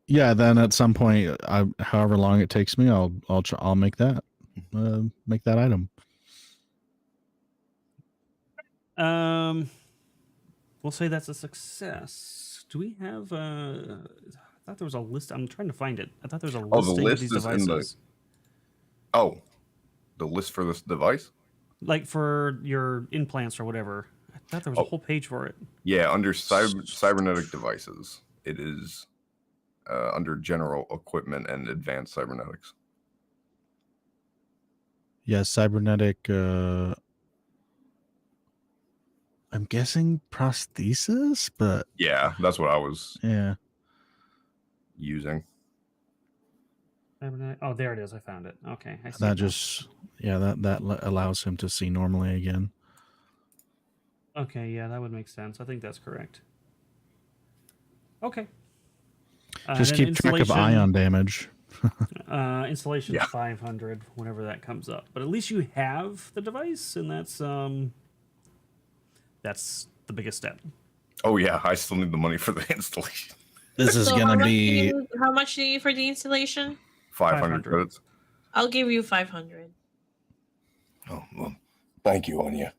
Yeah. Then at some point, however long it takes me, I'll make that item. We'll say that's a success. Do we have I thought there was a list. I'm trying to find it. I thought there was a Oh, the listing list of these is in the- devices. Oh, the list for this device? Like for your implants or whatever. I thought there was a Oh. whole page for it. Yeah, under cybernetic devices, it is under general equipment and advanced cybernetics. Yeah, cybernetic. I'm guessing prosthesis, but Yeah, that's what I was yeah. using. Oh, there it is. I found it. Okay. I see That it now. just that allows him to see normally again. Okay, yeah, that would make sense. I think that's correct. Okay. Just then keep track of installation- ion damage. Installation Yeah. 500 whenever that comes up. But at least you have the device, and that's the biggest step. Oh yeah, I still need the money for the installation. This is so gonna how much be. how much do you need for the installation? 500 500. credits. I'll give you 500. Oh, well, thank you, Anya.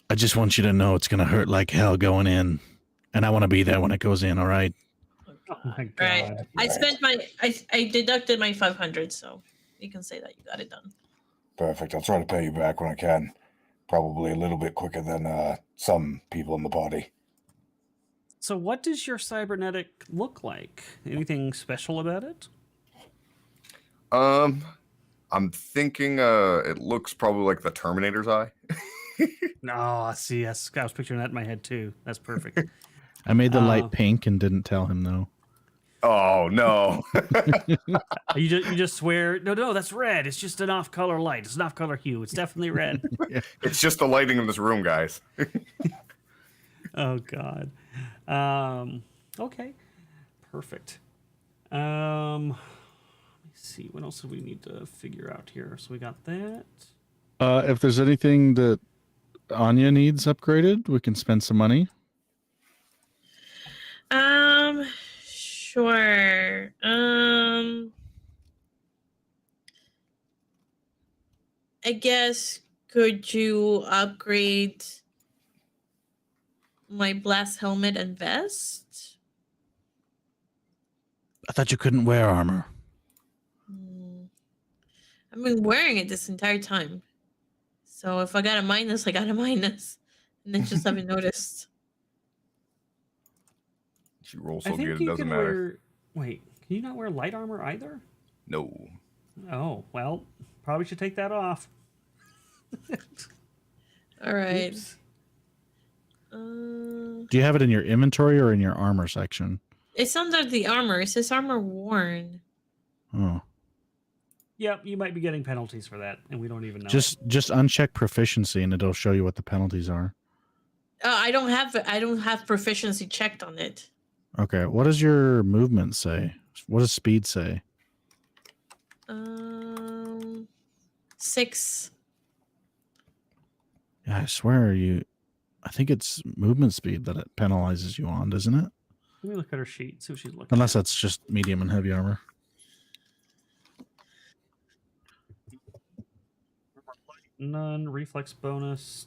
I just want you to know it's gonna hurt like hell going in, and I want to be there when it goes in. All right. Oh my god. Right. I Right. spent I deducted my 500, so you can say that you got it done. Perfect. I'll try to pay you back when I can. Probably a little bit quicker than some people in the party. So what does your cybernetic look like? Anything special about it? I'm thinking it looks probably like the Terminator's eye. No, I see. I was picturing that in my head too. That's perfect. I made the Uh, light pink and didn't tell him though. Oh no. you just swear, no, that's red. It's just an off-color light. It's an off-color hue. It's definitely red. It's just the lighting in this room, guys. Oh God. Okay. Perfect. Let me see. What else do we need to figure out here? So we got that. If there's anything that Anya needs upgraded, we can spend some money. Sure. I guess could you upgrade my blast helmet and vest? I thought you couldn't wear armor. I've been wearing it this entire time. So if I got a minus, I got a minus. And then just haven't noticed. She rolls I so think good it you doesn't can matter. wear. Wait, can you not wear light armor either? No. Oh, well, probably should take that off. All right. Oops. Do you have it in your inventory or in your armor section? It's under the armor. It says armor worn. Oh, Yep, you might be getting penalties for that, and we don't even know. just uncheck proficiency and it'll show you what the penalties are. I don't have proficiency checked on it. Okay, what does your movement say? What does speed say? 6. Yeah, I swear I think it's movement speed that it penalizes you on, doesn't it? Let me look at her sheet, see what she's looking Unless at. that's just medium and heavy armor. None. Reflex bonus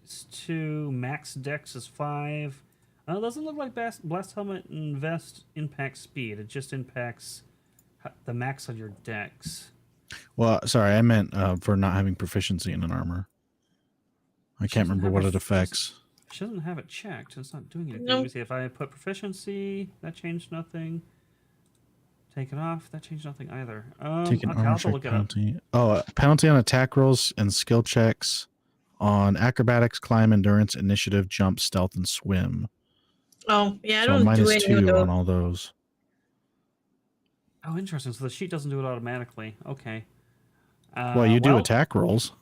is 2. Max dex is 5. It doesn't look like blast helmet and vest impact speed. It just impacts the max of your dex. Well, sorry, I meant for not having proficiency in an armor. I can't remember what it affects. She doesn't have it checked. It's not doing anything. Nope. Let me see. If I put proficiency, that changed nothing. Take it off. That changed nothing either. Take an okay, I'll armor have to check look it up. penalty. Oh, penalty on attack rolls and skill checks on acrobatics, climb, endurance, initiative, jump, stealth, and swim. Oh, yeah, I So don't do minus any of 2 those. on all those. Oh, interesting. So the sheet doesn't do it automatically. Okay. Well, you do attack rolls.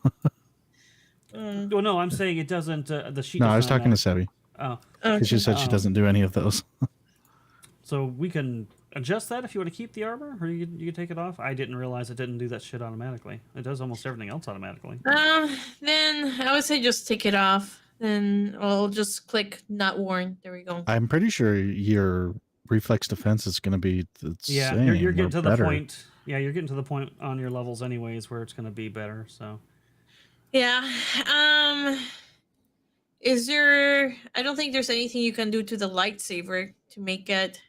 Well, no, I'm saying it doesn't. The sheet. No, I was doesn't talking to automatic- Sevvy. Oh, Because she said she Um, doesn't do any of those. so we can adjust that if you want to keep the armor, or you can take it off. I didn't realize it didn't do that shit automatically. It does almost everything else automatically. Then I would say just take it off. Then I'll just click not worn. There we go. I'm pretty sure your reflex defense is going to be the Yeah, same. you're getting to the better. point. Yeah, you're getting to the point on your levels anyways where it's going to be better. So Yeah. Is there? I don't think there's anything you can do to the lightsaber to make it.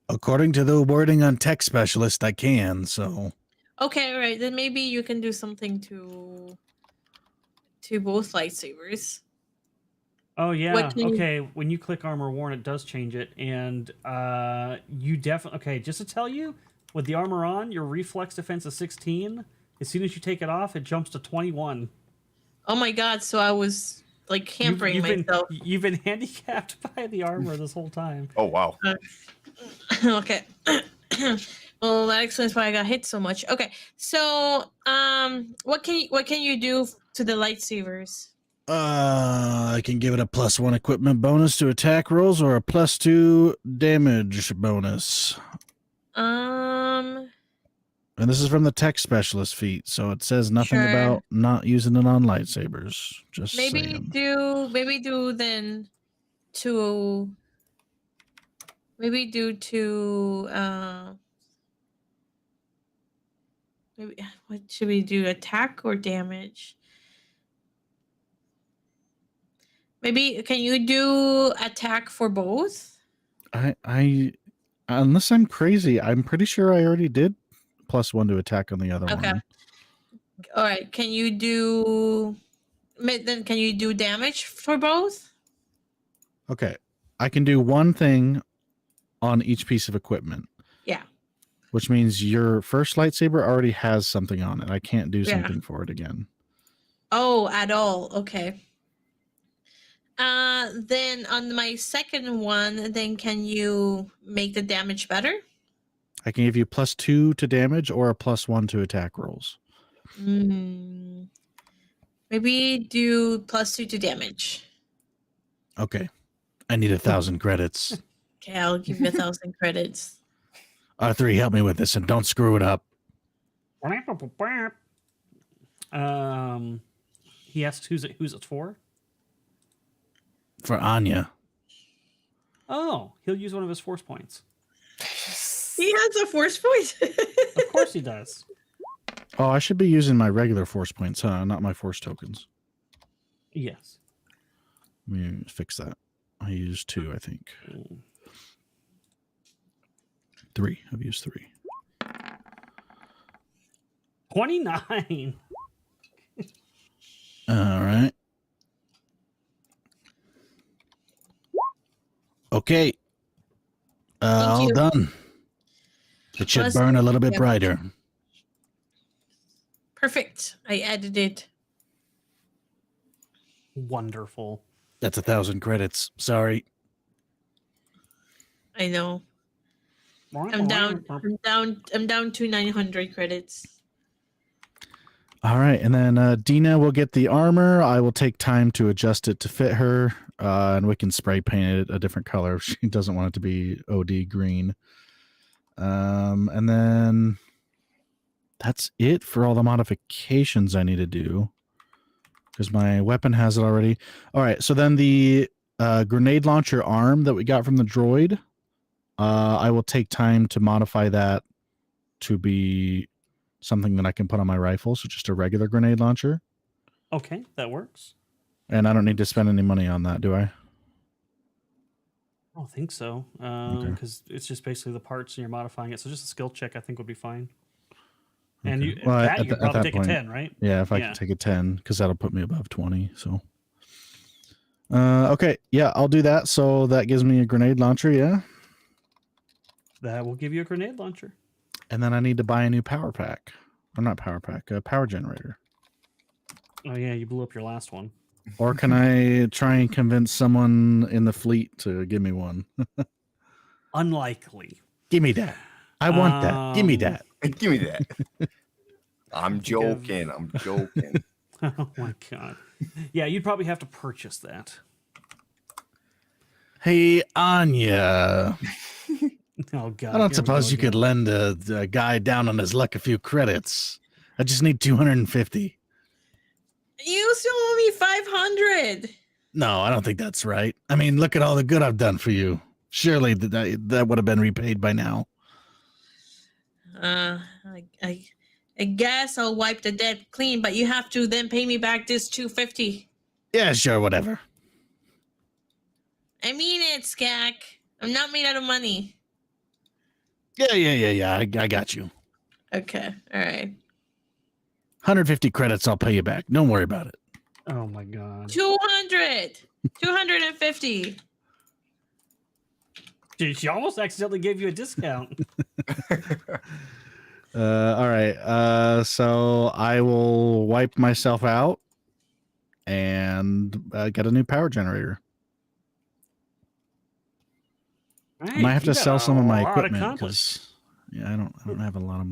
According to the wording on Tech Specialist, I can. So Okay, all right. Then maybe you can do something to both lightsabers. oh yeah, What can you- okay. When you click armor worn, it does change it, and you definitely okay. Just to tell you, with the armor on, your reflex defense is 16. As soon as you take it off, it jumps to 21. Oh my god! So I was like hampering myself. You've been handicapped by the armor this whole time. Oh wow. Okay. Well, that explains why I got hit so much. Okay, so what can you do to the lightsabers? I can give it a +1 equipment bonus to attack rolls or a +2 damage bonus. And this is from the Tech Specialist feat, so it says nothing Sure. about not using it on lightsabers. Just maybe saying. do then to maybe do to maybe what should we do, attack or damage? Maybe can you do attack for both? I unless I'm crazy, I'm pretty sure I already did +1 to attack on the other Okay. one. All right, can you do damage for both? Okay. I can do one thing on each piece of equipment. Yeah. Which means your first lightsaber already has something on it. I can't do Yeah. something for it again. Oh, at all. Okay. Then on my second one, then can you make the damage better? I can give you +2 to damage or a +1 to attack rolls. Maybe do +2 to damage. Okay. I need 1,000 credits. Okay, I'll give you 1,000 credits. R3, help me with this and don't screw it up. He asks who's it for? For Anya. Oh, he'll use one of his force points. He has a force point. Of course he does. Oh, I should be using my regular force points, huh? Not my force tokens. Yes. Let me fix that. I used 2, I think. 3. I've used 3. 29. All right. Okay. All you. done. It should Plus- burn a little bit yeah. brighter. Perfect. I added it. Wonderful. That's 1,000 credits. Sorry. I know. I'm down to 900 credits. All right, and then Dina will get the armor. I will take time to adjust it to fit her, and we can spray paint it a different color if she doesn't want it to be OD green. And then that's it for all the modifications I need to do, because my weapon has it already. All right, so then the grenade launcher arm that we got from the droid, I will take time to modify that to be something that I can put on my rifle, so just a regular grenade launcher. Okay, that works. And I don't need to spend any money on that, do I? I don't think so. Because it's just basically the parts and you're modifying it. So just a skill check, I think, would be fine. And Okay. you, Well, that at you th- could at probably that take point- a 10, right? Yeah, if I Yeah. can take a 10, because that'll put me above 20. So, okay, yeah, I'll do that. So that gives me a grenade launcher, yeah. That will give you a grenade launcher. And then I need to buy a new power pack, or not power pack, a power generator. Oh yeah, you blew up your last one. Or can I try and convince someone in the fleet to give me one? Unlikely. Give me that. I want that. Give me that. Give me that. I'm think joking. I'm joking. Oh my god. Yeah, you'd probably have to purchase that. Hey, Anya. Oh god. I don't here we suppose go you could again. lend a guy down on his luck a few credits. I just need 250. You still owe me 500. No, I don't think that's right. I mean, look at all the good I've done for you. Surely that would have been repaid by now. I guess I'll wipe the debt clean, but you have to then pay me back this 250. Yeah, sure, whatever. I mean it, Skak. I'm not made out of money. Yeah. I got you. Okay, all right. 150 credits, I'll pay you back. Don't worry about it. Oh my god. 200. 250. Dude, she almost accidentally gave you a discount. All right. So I will wipe myself out and get a new power generator. I might have to sell some of my equipment because I don't have a lot of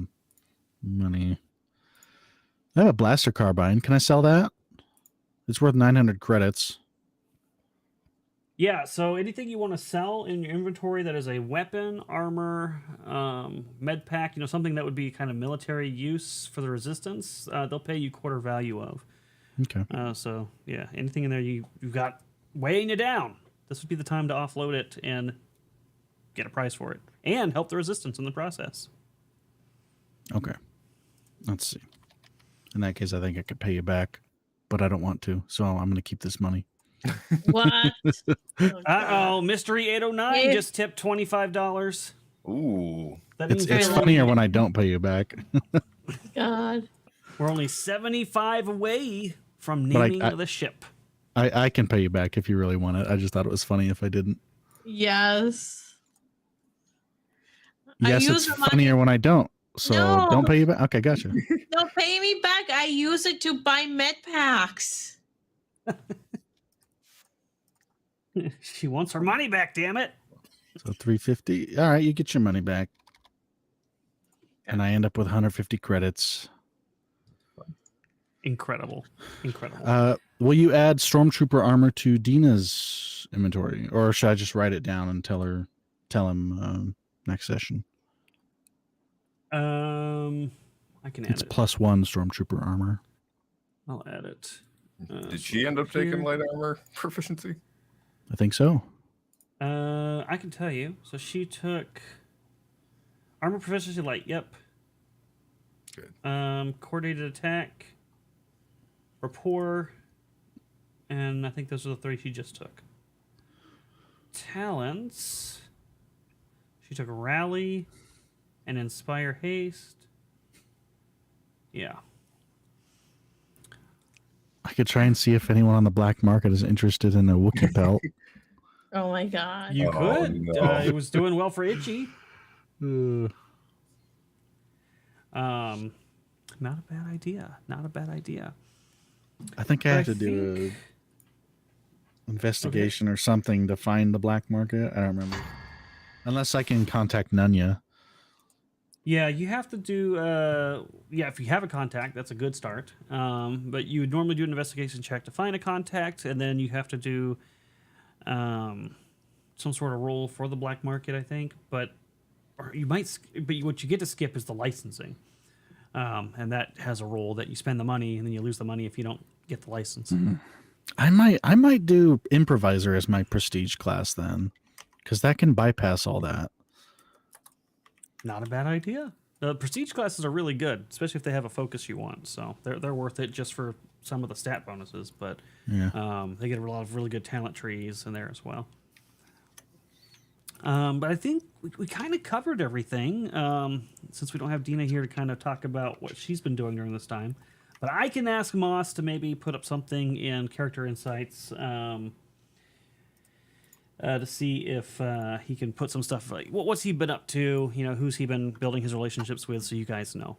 money. I have a blaster carbine. Can I sell that? It's worth 900 credits. Yeah, so anything you want to sell in your inventory that is a weapon, armor, med pack, something that would be kind of military use for the resistance, they'll pay you quarter value of. Okay. So yeah, anything in there you've got weighing you down, this would be the time to offload it and get a price for it and help the resistance in the process. Okay. Let's see. In that case, I think I could pay you back, but I don't want to, so I'm going to keep this money. What? Oh, Uh-oh, Mystery 809 Yeah. just tipped $25. Ooh. That It's means funnier when I don't pay you back. God. we're only 75 away from But naming the ship. I can pay you back if you really want it. I just thought it was funny if I didn't. Yes. I Yes, use it's the money- funnier when I don't. So No. don't pay you back. Okay, gotcha. Don't pay me back. I use it to buy med packs. She wants her money back, damn it. So 350. All right, you get your money back. And I end up with 150 credits. Incredible. Incredible. Will you add Stormtrooper armor to Dina's inventory? Or should I just write it down and tell her tell him next session. I can add It's it. +1 stormtrooper armor. I'll add it. Did So she end up taking here. light armor proficiency? I think so. I can tell you. So she took armor proficiency light. Yep. Good. Coordinated attack, rapport, and I think those are the 3 she just took. Talents. She took rally and inspire haste. Yeah. I could try and see if anyone on the black market is interested in a Wookiee pelt. Oh my god. You Oh, could. no. It was doing well for Itchy. Uh, Not a bad idea. Not a bad idea. I think I But have to do think- a investigation or something to find the black market. I don't remember. Unless I can contact Nunya. Yeah, you have to do. If you have a contact, that's a good start. But you would normally do an investigation check to find a contact, and then you have to do some sort of roll for the black market, I think. But what you get to skip is the licensing, and that has a roll that you spend the money and then you lose the money if you don't get the license. Mm-hmm. I might do improviser as my prestige class then, because that can bypass all that. Not a bad idea. The prestige classes are really good, especially if they have a focus you want. So they're worth it just for some of the stat bonuses, but Yeah. they get a lot of really good talent trees in there as well. But I think we kind of covered everything since we don't have Dina here to kind of talk about what she's been doing during this time. But I can ask Moss to maybe put up something in Character Insights to see if he can put some stuff like what's he been up to, who's he been building his relationships with, so you guys know.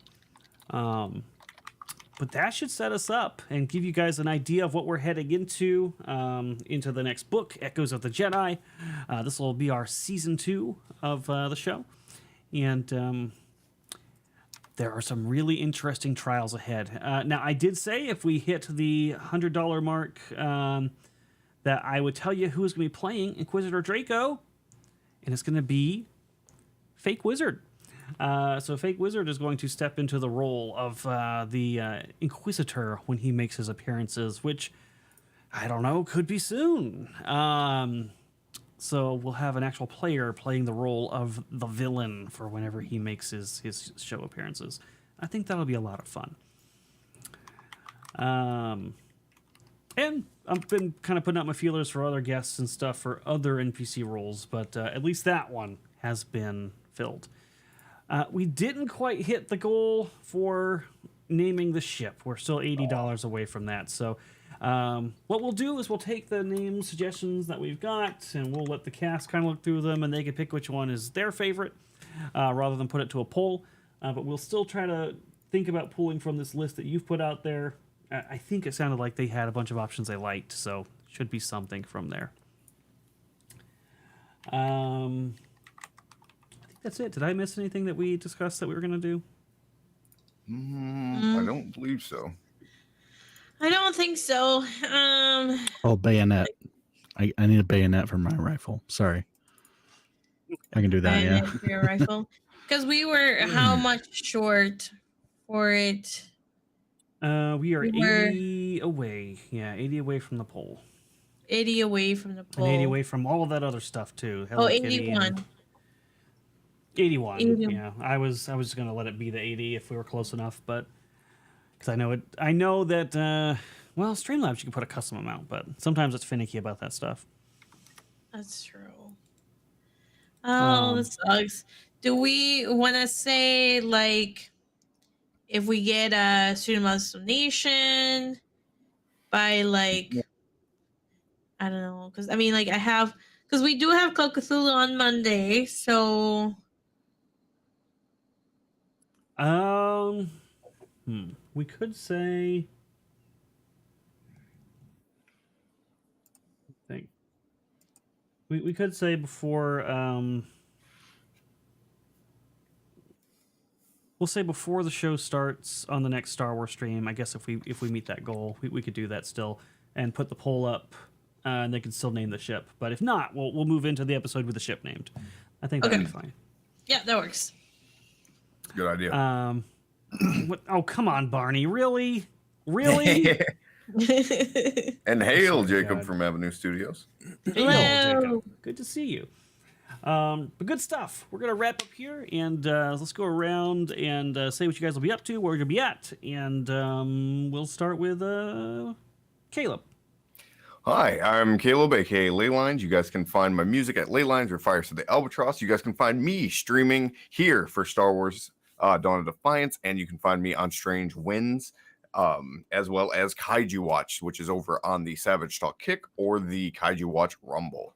But that should set us up and give you guys an idea of what we're heading into the next book, Echoes of the Jedi. This will be our season 2 of the show, and there are some really interesting trials ahead. Now, I did say if we hit the $100 mark, that I would tell you who is going to be playing Inquisitor Draco, and it's going to be Fake Wizard. So Fake Wizard is going to step into the role of the Inquisitor when he makes his appearances, which, I don't know, could be soon. So we'll have an actual player playing the role of the villain for whenever he makes his show appearances. I think that'll be a lot of fun. And I've been kind of putting out my feelers for other guests and stuff for other NPC roles, but at least that one has been filled. We didn't quite hit the goal for naming the ship. We're still $80 away from that. So what we'll do is we'll take the name suggestions that we've got, and we'll let the cast kind of look through them, and they can pick which one is their favorite rather than put it to a poll. But we'll still try to think about pulling from this list that you've put out there. I think it sounded like they had a bunch of options they liked, so should be something from there. I think that's it. Did I miss anything that we discussed that we were going to do? I don't believe so. I don't think so. Oh, bayonet. I need a bayonet for my rifle. Sorry. I can do that, yeah. For your rifle, because we were how much short for it? We are We were- 80 away. Yeah, 80 away from the poll. 80 away from the pole. And 80 away from all of that other stuff, too. Hello Oh, Kitty 81. and- 81. 81. Yeah, I was just going to let it be the 80 if we were close enough, but... Because I know that, Streamlabs, you can put a custom amount, but sometimes it's finicky about that stuff. That's true. Oh, this sucks. Do we want to say, like, if we get a student muscle donation by, like, I don't know, because, because we do have Call of Cthulhu on Monday, so... We could say... I think... We could say before, we'll say before the show starts on the next Star Wars stream. I guess if we meet that goal, we could do that still and put the poll up, and they can still name the ship. But if not, we'll move into the episode with the ship named. I think that'd Okay. be fine. Yeah, that works. Good idea. What? Oh, come on, Barney. Really? Really? And hail, sorry, Jacob God. from Avenue Studios. Hey, Hello. Jacob. Good to see you. But good stuff. We're gonna wrap up here, and let's go around and say what you guys will be up to, where you're gonna be at, and we'll start with Caleb. Hi, I'm Caleb, aka Laylines. You guys can find my music at Laylines or Fires of the Albatross. You guys can find me streaming here for Star Wars Dawn of Defiance, and you can find me on Strange Winds, as well as Kaiju Watch, which is over on the Savage Talk Kick or the Kaiju Watch Rumble.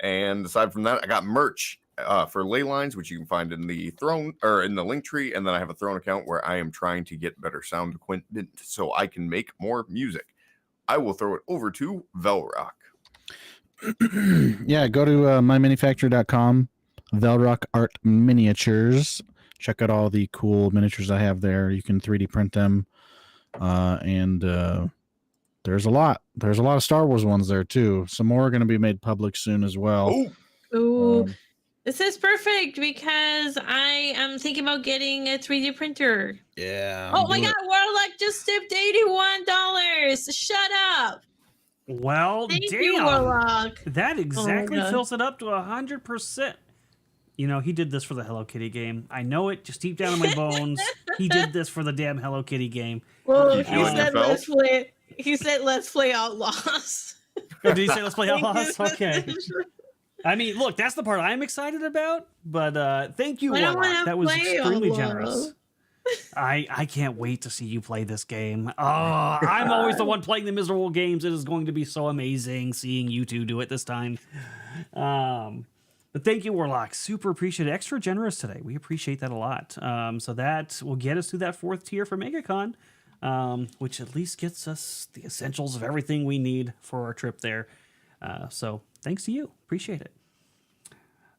And aside from that, I got merch for Laylines, which you can find in the throne or in the link tree, and then I have a throne account where I am trying to get better sound equipment so I can make more music. I will throw it over to Velrock. Yeah, go to mymanufacturer.com, Velrock Art Miniatures. Check out all the cool miniatures I have there. You can 3D print them. And there's a lot. There's a lot of Star Wars ones there too. Some more are going to be made public soon as well. Oh, Ooh, this is perfect because I am thinking about getting a 3D printer. Yeah. Oh my God, Warlock just tipped $81. Shut up. Well, Thank damn. you, Warlock. That exactly God. fills it up to 100%. You know, he did this for the Hello Kitty game. I know it just deep down in my bones. He did this for the damn Hello Kitty game. Well, You he feeling said yourself? let's play. He said let's play Outlaws. Oh, did he say let's play Thank Outlaws? you. Okay. I mean, look, that's the part I'm excited about. But thank you, I don't Warlock. wanna That was play extremely Outlaws. generous. I can't wait to see you play this game. Oh, I'm always the one playing the miserable games. It is going to be so amazing seeing you two do it this time. But thank you, Warlock. Super appreciate it. Extra generous today. We appreciate that a lot. So that will get us to that 4th tier for MegaCon, which at least gets us the essentials of everything we need for our trip there. So thanks to you. Appreciate it.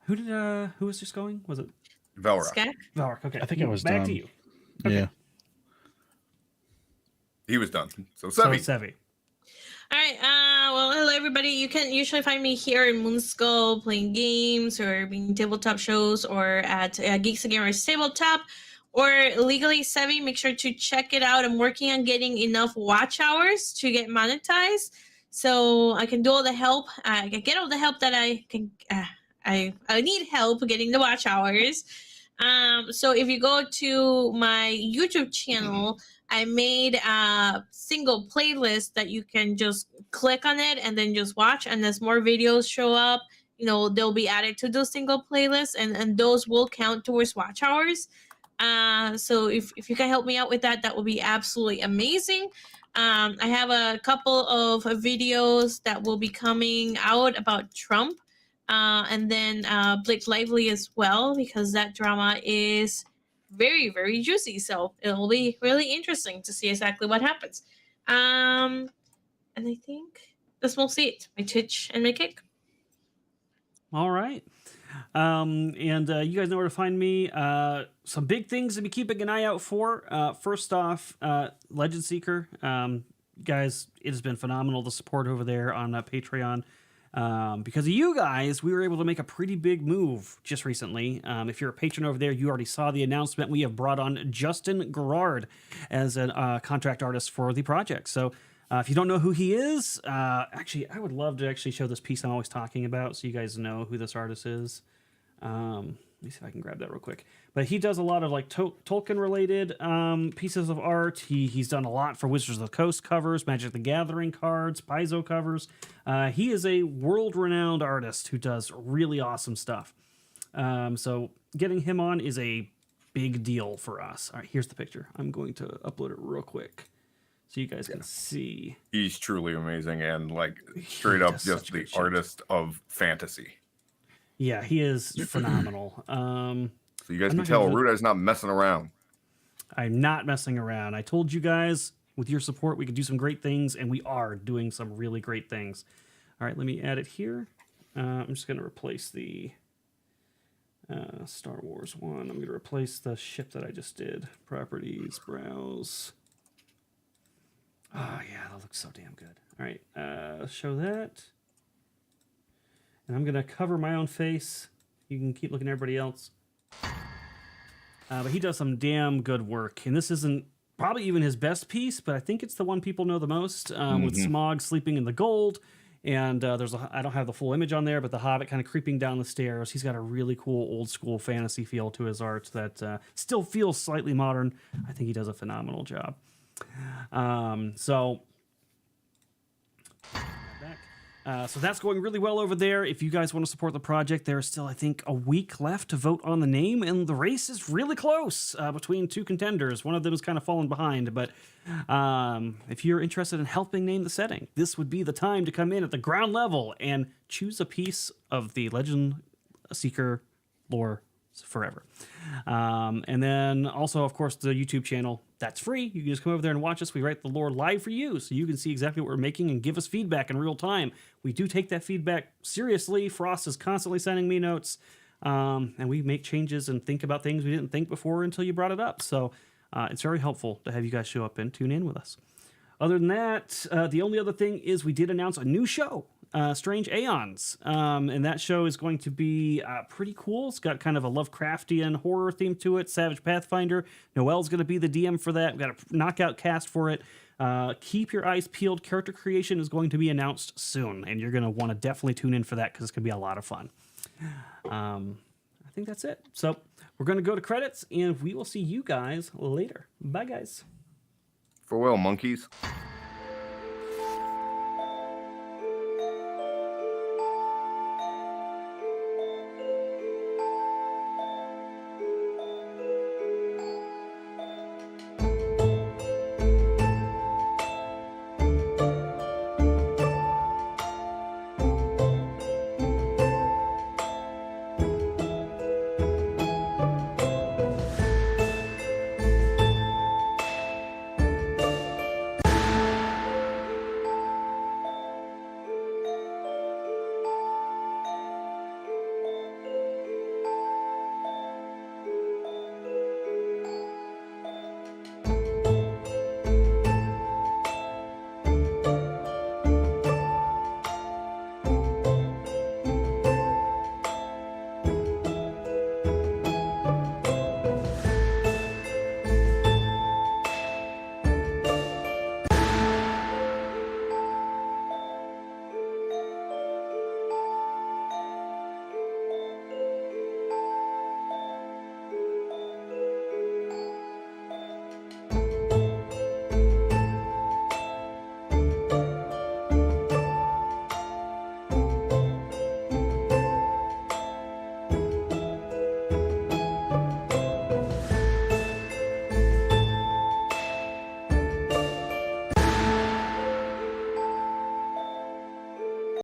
Who was just going? Was it Velrock. Skak? Valric? Okay. I think it was back done. to you. Yeah. He was done. So, So Sevvy. Sevvy. All right. Well, hello everybody. You can usually find me here in Moonskull playing games or being tabletop shows or at Geeks and Gamers Tabletop or Legally Sevvy. Make sure to check it out. I'm working on getting enough watch hours to get monetized, so I can do all the help. I can get all the help that I can. I need help getting the watch hours. So if you go to my YouTube channel, I made a single playlist that you can just click on it and then just watch. And as more videos show up, you know, they'll be added to those single playlists and those will count towards watch hours. So if you can help me out with that, that would be absolutely amazing. I have a couple of videos that will be coming out about Trump. And then Blake Lively as well, because that drama is very, very juicy. So it'll be really interesting to see exactly what happens. And I think that's mostly it. My Twitch and my Kick. All right. And you guys know where to find me. Some big things to be keeping an eye out for. First off, Legend Seeker. Guys, it has been phenomenal, the support over there on Patreon. Because of you guys, we were able to make a pretty big move just recently. If you're a patron over there, you already saw the announcement. We have brought on Justin Gerard as a contract artist for the project. So if you don't know who he is, actually, I would love to actually show this piece I'm always talking about so you guys know who this artist is. Let me see if I can grab that real quick. But he does a lot of like Tolkien related pieces of art. He's done a lot for Wizards of the Coast covers, Magic the Gathering cards, Paizo covers. He is a world renowned artist who does really awesome stuff. So getting him on is a big deal for us. All right, here's the picture. I'm going to upload it real quick so you guys can see. He's truly amazing and like straight up does just such the good shit. artist of fantasy. Yeah, he is phenomenal. So you guys I'm can not tell gonna- Ruda's not messing around. I'm not messing around. I told you guys with your support we could do some great things, and we are doing some really great things. All right, let me add it here. I'm just going to replace the Star Wars one. I'm going to replace the ship that I just did. Properties, browse. Oh, yeah, that looks so damn good. All right, show that. And I'm going to cover my own face You can keep looking at everybody else. But he does some damn good work. And this isn't probably even his best piece, but I think it's the one people know the most, with Smog sleeping in the gold. And I don't have the full image on there, but the Hobbit kind of creeping down the stairs. He's got a really cool old school fantasy feel to his art that still feels slightly modern. I think he does a phenomenal job. So that's going really well over there. If you guys want to support the project, there's still, I think, a week left to vote on the name, and the race is really close between two contenders. One of them is kind of fallen behind, but if you're interested in helping name the setting, this would be the time to come in at the ground level and choose a piece of the Legend Seeker lore forever. And then also, of course, the YouTube channel. That's free. You can just come over there and watch us. We write the lore live for you, so you can see exactly what we're making and give us feedback in real time. We do take that feedback seriously. Frost is constantly sending me notes, and we make changes and think about things we didn't think before until you brought it up. So it's very helpful to have you guys show up and tune in with us. Other than that, the only other thing is we did announce a new show, Strange Aeons, and that show is going to be pretty cool. It's got kind of a Lovecraftian horror theme to it. Savage Pathfinder. Noelle's going to be the DM for that. We've got a knockout cast for it. Keep your eyes peeled. Character creation is going to be announced soon, and you're going to want to definitely tune in for that because it's going to be a lot of fun. I think that's it. So we're going to go to credits, and we will see you guys later. Bye, guys. Farewell, monkeys.